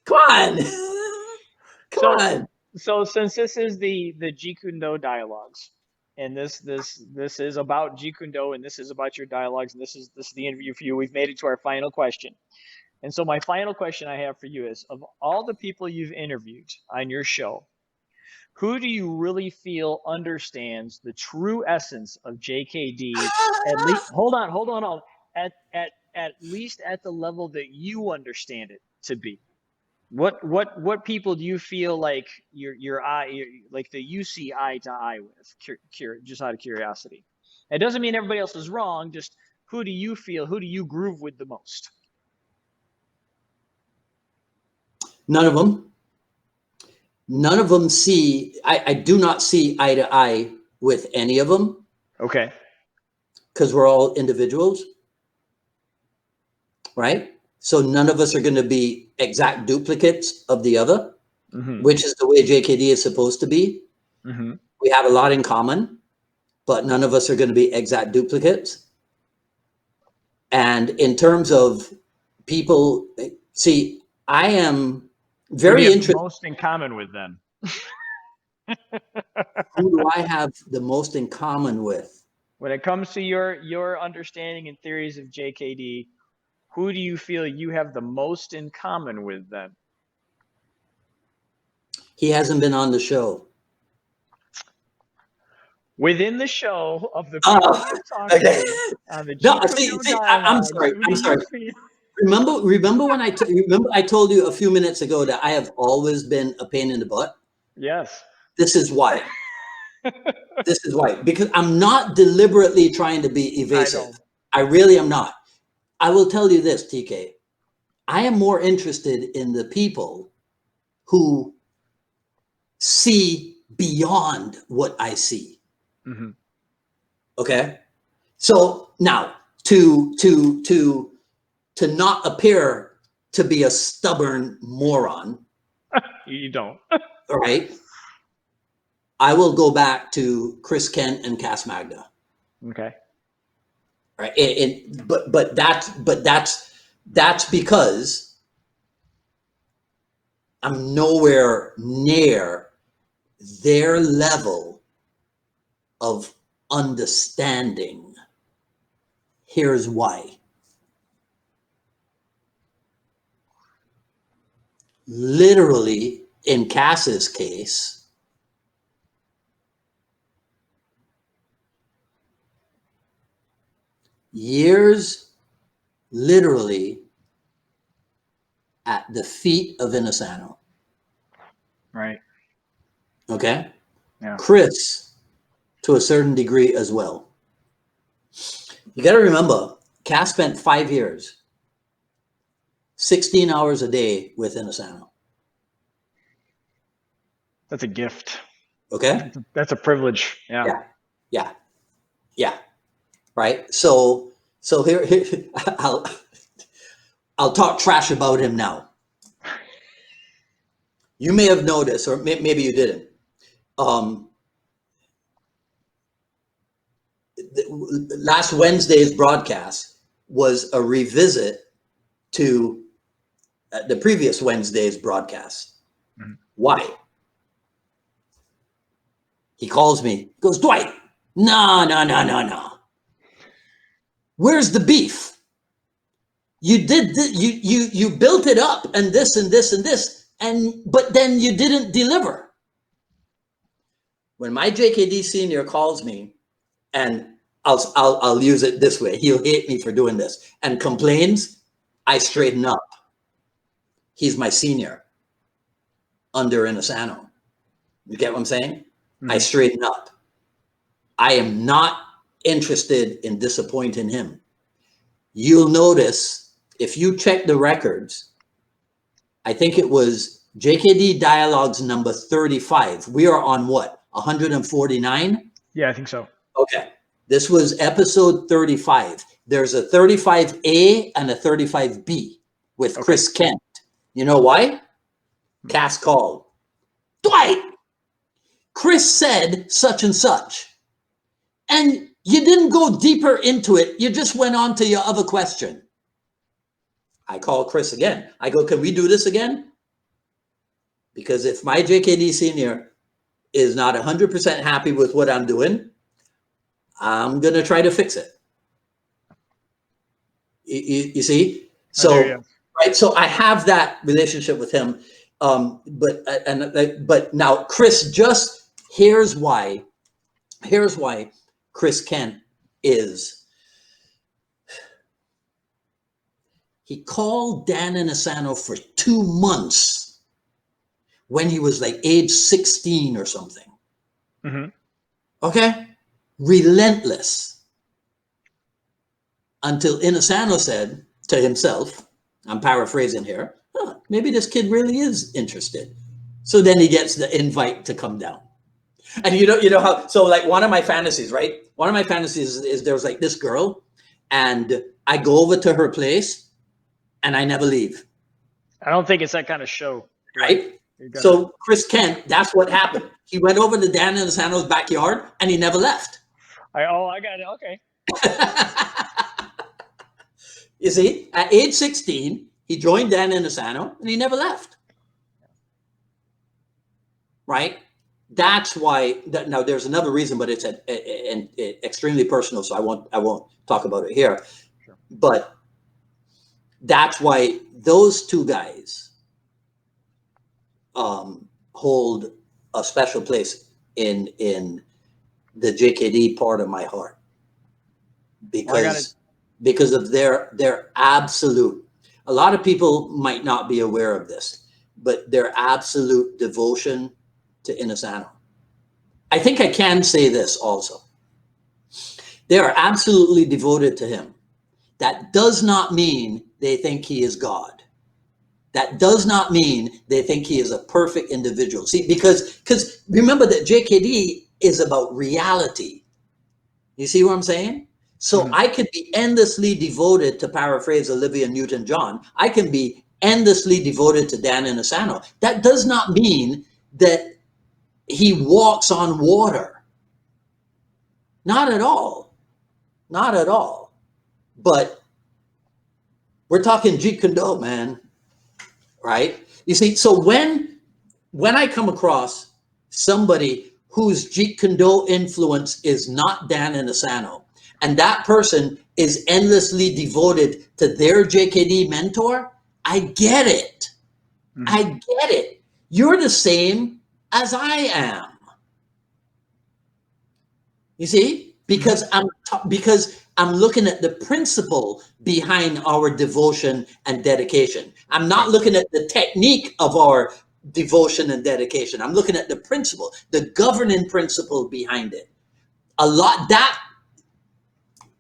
Come on. So since this is the Jeet Kune Do dialogues, and this is about Jeet Kune Do, and this is about your dialogues, and this is the interview for you. We've made it to our final question. And so my final question I have for you is, of all the people you've interviewed on your show, who do you really feel understands the true essence of JKD? At least, hold on. At least at the level that you understand it to be. What people do you feel like like that you see eye to eye with? Just out of curiosity. It doesn't mean everybody else is wrong. Just who do you groove with the most? None of them see, I do not see eye to eye with any of them. Okay. Because we're all individuals. Right? So none of us are going to be exact duplicates of the other, Mm-hmm. which is the way JKD is supposed to be. Mm-hmm. We have a lot in common, but none of us are going to be exact duplicates. And in terms of people, see, I am very interested. Most in common with them. Who do I have the most in common with? When it comes to your understanding and theories of JKD, who do you feel you have the most in common with them? He hasn't been on the show. Within the show of the people you've talked to on the Jeet Kune Do I'm sorry. Remember when I told you a few minutes ago that I have always been a pain in the butt? Yes. This is why. This is why. Because I'm not deliberately trying to be evasive. I really am not. I will tell you this, TK. I am more interested in the people who see beyond what I see. Mm-hmm. Okay. So now to not appear to be a stubborn moron. You don't. All right. I will go back to Chris Kent and Cass Magda. Okay. Right. But that's because I'm nowhere near their level of understanding. Here's why. Literally, in Cass's case, years literally at the feet of Inosanto. Right. Okay. Yeah. Chris, to a certain degree as well. You got to remember, Cass spent 5 years, 16 hours a day with Inosanto. That's a gift. Okay. That's a privilege. Yeah. Yeah. Right. So here I'll talk trash about him now. You may have noticed, or maybe you didn't. Last Wednesday's broadcast was a revisit to the previous Wednesday's broadcast. Mm-hmm. Why? He calls me, goes, Dwight, no. Where's the beef? You did you built it up and this and this and this, but then you didn't deliver. When my JKD senior calls me, and I'll use it this way, he'll hate me for doing this, and complains, I straighten up. He's my senior under Inosanto. You get what I'm saying? Mm-hmm. I straighten up. I am not interested in disappointing him. You'll notice if you check the records, I think it was JKD Dialogues number 35. We are on what? 149? Yeah, I think so. Okay. This was episode 35. There's a 35A and a 35B with Chris Kent. You know why? Cass called. Dwight, Chris said such and such. And you didn't go deeper into it. You just went on to your other question. I call Chris again. I go, can we do this again? Because if my JKD senior is not 100% happy with what I'm doing, I'm going to try to fix it. You see? So, right. So I have that relationship with him. But now Chris, just here's why Chris Kent is. He called Dan Inosanto for 2 months when he was like age 16 or something. Mm-hmm. Okay? Relentless. Until Inosanto said to himself, I'm paraphrasing here, maybe this kid really is interested. So then he gets the invite to come down. And you know how, so like one of my fantasies, right? One of my fantasies is there was like this girl, and I go over to her place, and I never leave. I don't think it's that kind of show. Right? So Chris Kent, that's what happened. He went over to Dan Inosanto's backyard and he never left. I got it. Okay. You see, at age 16, he joined Dan Inosanto and he never left. Right? That's why. Now, there's another reason, but it's extremely personal, so I won't talk about it here. Sure. But that's why those two guys hold a special place in the JKD part of my heart, because of their absolute. A lot of people might not be aware of this, but their absolute devotion to Inosanto. I think I can say this also. They are absolutely devoted to him. That does not mean they think he is God. That does not mean they think he is a perfect individual. See, because remember that JKD is about reality. You see what I'm saying? So I could be endlessly devoted, to paraphrase Olivia Newton-John, I can be endlessly devoted to Dan Inosanto. That does not mean that he walks on water. Not at all. Not at all. But we're talking Jeet Kune Do, man. Right? You see, so when I come across somebody whose Jeet Kune Do influence is not Dan Inosanto, and that person is endlessly devoted to their JKD mentor, I get it. I get it. You're the same as I am. You see, because I'm looking at the principle behind our devotion and dedication. I'm not looking at the technique of our devotion and dedication. I'm looking at the principle, the governing principle behind it.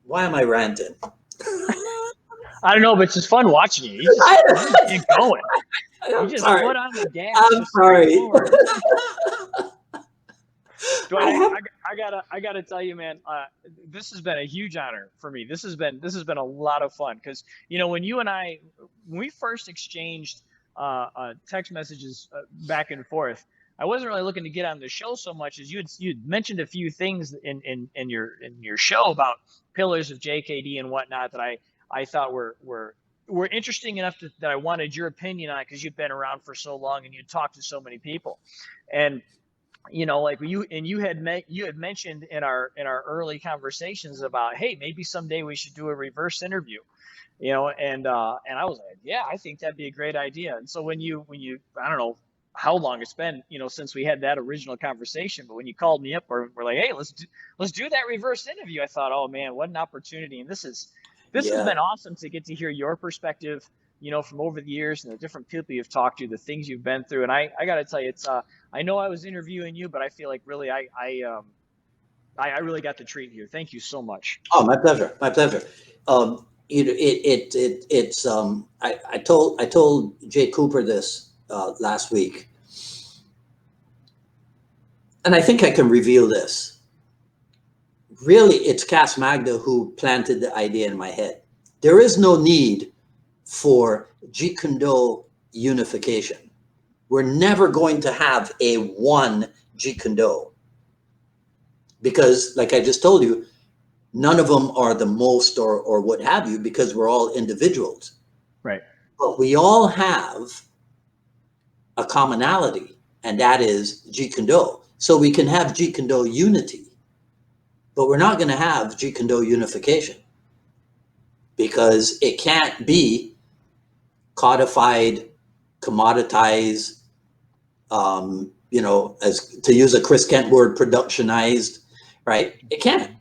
Why am I ranting? I don't know, but it's just fun watching you. You just get going. You just put on the gas. I'm sorry. Dwight, I gotta tell you, man, this has been a huge honor for me. This has been a lot of fun, because when we first exchanged text messages back and forth, I wasn't really looking to get on the show so much as you'd mentioned a few things in your show about pillars of JKD and whatnot that I thought were interesting enough that I wanted your opinion on it, because you've been around for so long and you talked to so many people. And like you had mentioned in our early conversations about, hey, maybe someday we should do a reverse interview, and I was like, yeah, I think that'd be a great idea. And so when you I don't know how long it's been, since we had that original conversation, but when you called me up, or we're like, hey, let's do that reverse interview, I thought, oh man, what an opportunity. And this has been awesome to get to hear your perspective, from over the years, and the different people you've talked to, the things you've been through. And I got to tell you, it's I know I was interviewing you, but I feel like really I really got the treat here. Thank you so much. Oh, my pleasure. My pleasure. I told Jay Cooper this last week, and I think I can reveal this. Really, it's Cass Magda who planted the idea in my head. There is no need for Jeet Kune Do unification. We're never going to have a one Jeet Kune Do, because, like I just told you, none of them are the most or what have you, because we're all individuals. Right. But we all have a commonality, and that is Jeet Kune Do. So we can have Jeet Kune Do unity, but we're not going to have Jeet Kune Do unification, because it can't be codified, commoditized, as to use a Chris Kent word, productionized, right? It can't.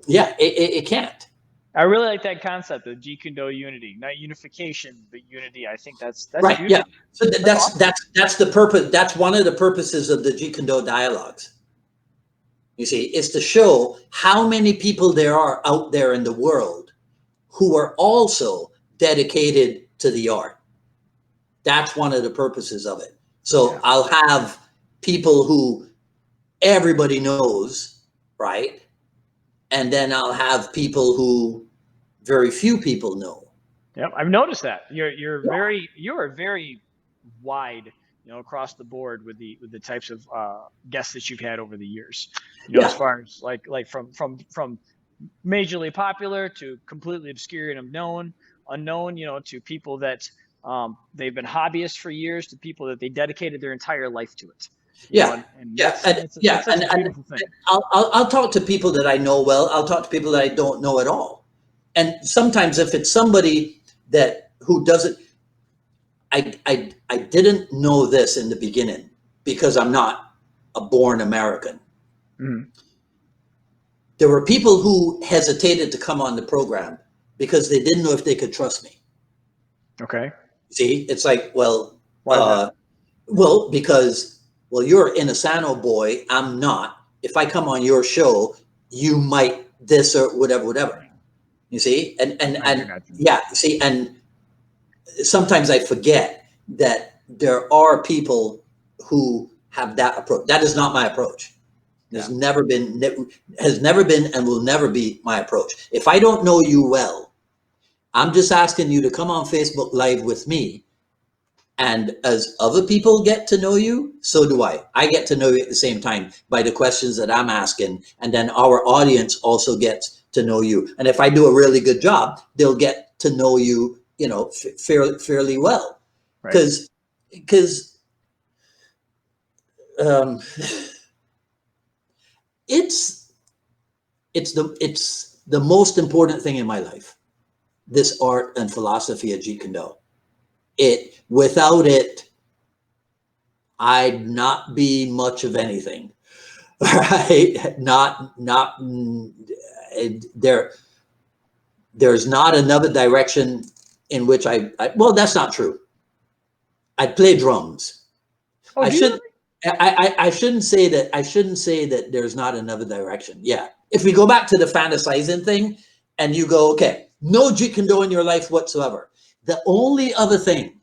Yeah, it can't. I really like that concept of Jeet Kune Do unity, not unification, but unity. I think that's right. Beautiful. Yeah. So that's the purpose. That's one of the purposes of the Jeet Kune Do dialogues. You see, it's to show how many people there are out there in the world who are also dedicated to the art. That's one of the purposes of it. So I'll have people who everybody knows, right? And then I'll have people who very few people know. Yep, I've noticed that. You are very wide, across the board with the types of guests that you've had over the years. As Yeah, far as like from majorly popular to completely obscure and unknown, to people that they've been hobbyists for years to people that they dedicated their entire life to it. yeah, And yeah, that's such a beautiful thing. I'll talk to people that I know well. I'll talk to people that I don't know at all. And sometimes if it's somebody that who doesn't, I didn't know this in the beginning because I'm not a born American. Mhm. There were people who hesitated to come on the program because they didn't know if they could trust me. Okay. See, it's like, well, Why is that? because, well, you're an Inosanto boy. I'm not. If I come on your show, you might this or whatever, whatever. You see, and Got you. yeah, see, and sometimes I forget that there are people who have that approach. That is not my approach. Yeah. Has never been, and will never be my approach. If I don't know you well, I'm just asking you to come on Facebook Live with me. And as other people get to know you, so do I. I get to know you at the same time by the questions that I'm asking. And then our audience also gets to know you. And if I do a really good job, they'll get to know you, fairly well. Right. Because um, it's the most important thing in my life. This art and philosophy of Jeet Kune Do. Without it, I'd not be much of anything, right? Not there. There's not another direction in which well, that's not true. I play drums. Oh, I do you should. really? I shouldn't say that. I shouldn't say that there's not another direction. Yeah. If we go back to the fantasizing thing, and you go, okay, no Jeet Kune Do in your life whatsoever. The only other thing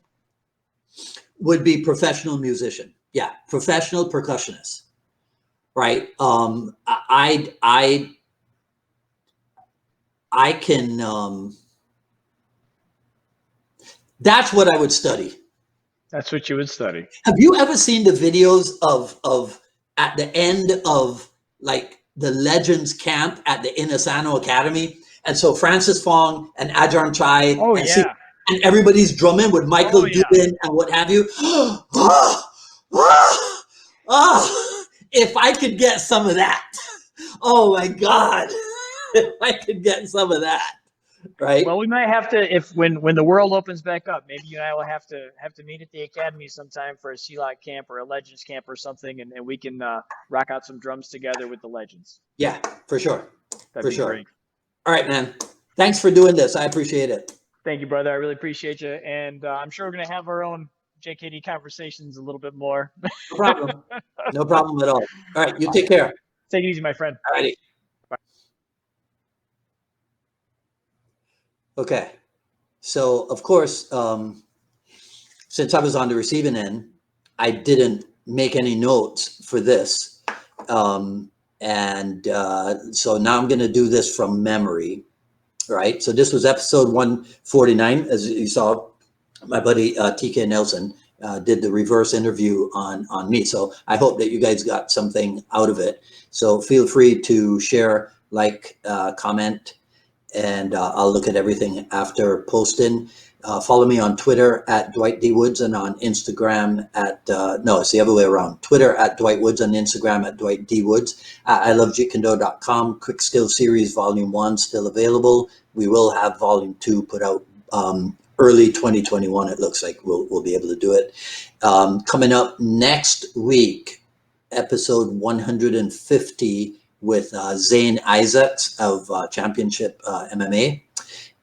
would be professional musician. Yeah, professional percussionist. Right. I can. That's what I would study. That's what you would study. Have you ever seen the videos of at the end of like the Legends camp at the Inosanto Academy? And so Francis Fong and Ajahn Chai Oh and see, yeah. and everybody's drumming with Michael Oh yeah. Dubin and what have you. If I could get some of that, oh my God, if I could get some of that, right? Well, we might have to if when the world opens back up, maybe you and I will have to meet at the academy sometime for a CLOC camp or a Legends camp or something, and we can rock out some drums together with the Legends. Yeah, for sure. That'd For be sure. great. All right, man. Thanks for doing this. I appreciate it. Thank you, brother. I really appreciate you, and I'm sure we're gonna have our own JKD conversations a little bit more. No problem. No problem at all. All right, you take care. Take it easy, my friend. All righty. Okay. So, of course, since I was on the receiving end, I didn't make any notes for this. So now I'm going to do this from memory, right? So this was episode 149. As you saw, my buddy TK Nelson did the reverse interview on me. So I hope that you guys got something out of it. So feel free to share, comment, and I'll look at everything after posting. Follow me on Twitter at Dwight D. Woods and on Instagram at, no, it's the other way around. Twitter at Dwight Woods and Instagram at Dwight D. Woods. I love JeetKuneDo.com. Quick Skill Series Volume 1 still available. We will have Volume 2 put out early 2021. It looks like we'll be able to do it. Coming up next week, episode 150 with Zane Isaacs of Championship MMA.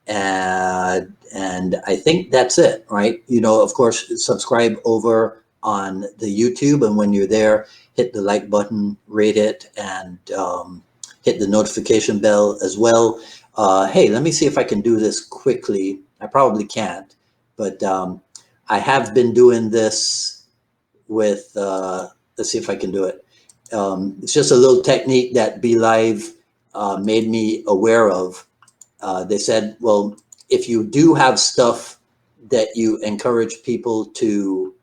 And I think that's it, right? Of course, subscribe over on the YouTube. And when you're there, hit the like button, rate it, and hit the notification bell as well. Hey, let me see if I can do this quickly. I probably can't, but I have been doing this with, let's see if I can do it. It's just a little technique that Be Live made me aware of. They said, well, if you do have stuff that you encourage people to,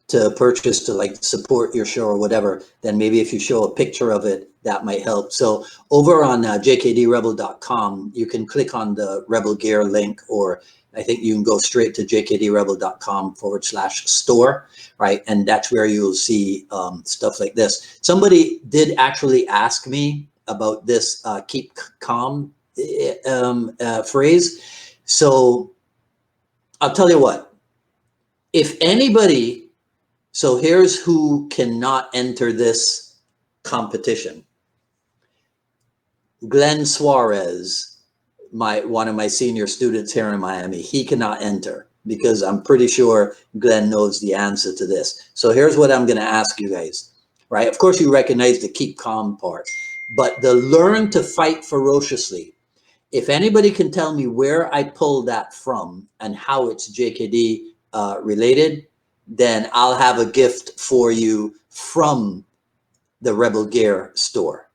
to purchase, to like support your show or whatever, then maybe if you show a picture of it, that might help. So over on jkdrebel.com, you can click on the Rebel Gear link, or I think you can go straight to jkdrebel.com/store, right? And that's where you'll see stuff like this. Somebody did actually ask me about this keep calm phrase. So I'll tell you what, if anybody, so here's who cannot enter this competition. Glenn Suarez, one of my senior students here in Miami, he cannot enter because I'm pretty sure Glenn knows the answer to this. So here's what I'm going to ask you guys, right? Of course, you recognize the keep calm part, but the learn to fight ferociously. If anybody can tell me where I pulled that from and how it's JKD related, then I'll have a gift for you from the Rebel Gear store.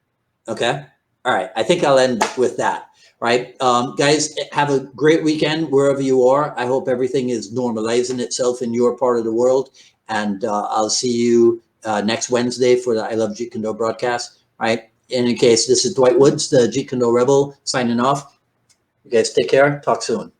Okay? All right. I think I'll end with that. Right? Guys, have a great weekend wherever you are. I hope everything is normalizing itself in your part of the world. And I'll see you next Wednesday for the I Love Jeet Kune Do broadcast. Right? In any case, this is Dwight Woods, the Jeet Kune Do Rebel, signing off. You guys take care. Talk soon.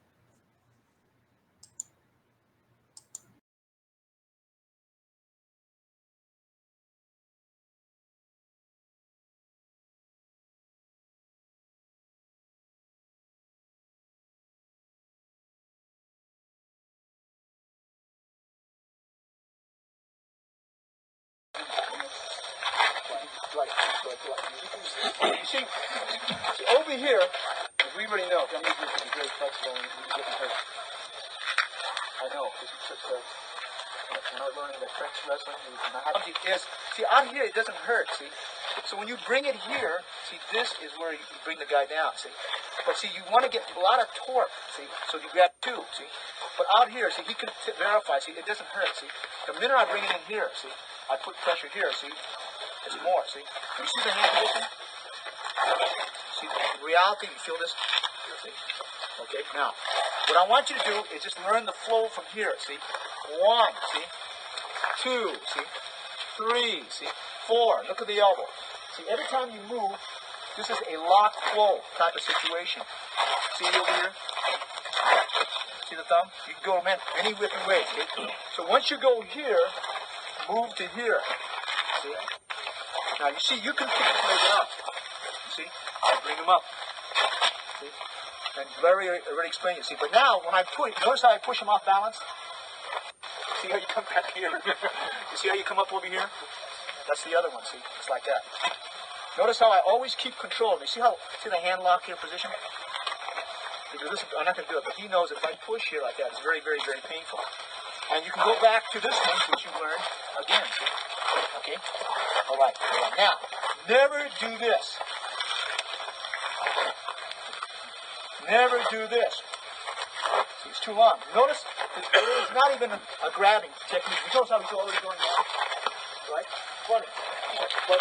You see, over here, we already know that means we can be very flexible and we get hurt. I know, this is such a, when I learned that French wrestling, see, out here it doesn't hurt, see? So when you bring it here, see, this is where you bring the guy down, see? But see, you want to get a lot of torque, see? So you grab two, see? But out here, see, he can verify, see, it doesn't hurt, see? The minute I bring it in here, see, I put pressure here, see? It's more, see? You see the hand position? See, in reality, you feel this? See? Okay, now, what I want you to do is just learn the flow from here, see? 1, see? 2, see? 3, see? 4, look at the elbow. See, every time you move, this is a lock flow type of situation. See over here? See the thumb? You can go any different way, see? So once you go here, move to here, see? Now, you see, you can pick the leg up. You see? Bring him up. See? And Larry already explained it. See? But now, when I push, notice how I push him off balance? See how you come back here? You see how you come up over here? That's the other one, see? It's like that. Notice how I always keep control. You see the hand lock here position? Because this, I'm not going to do it, but he knows if I push here like that, it's very, very, very painful. And you can go back to this one, which you learned again, see? Okay? All right. Now, never do this. Never do this. See, it's too long. Notice it's not even a grabbing technique. You notice how he's already going down? Right? Funny. But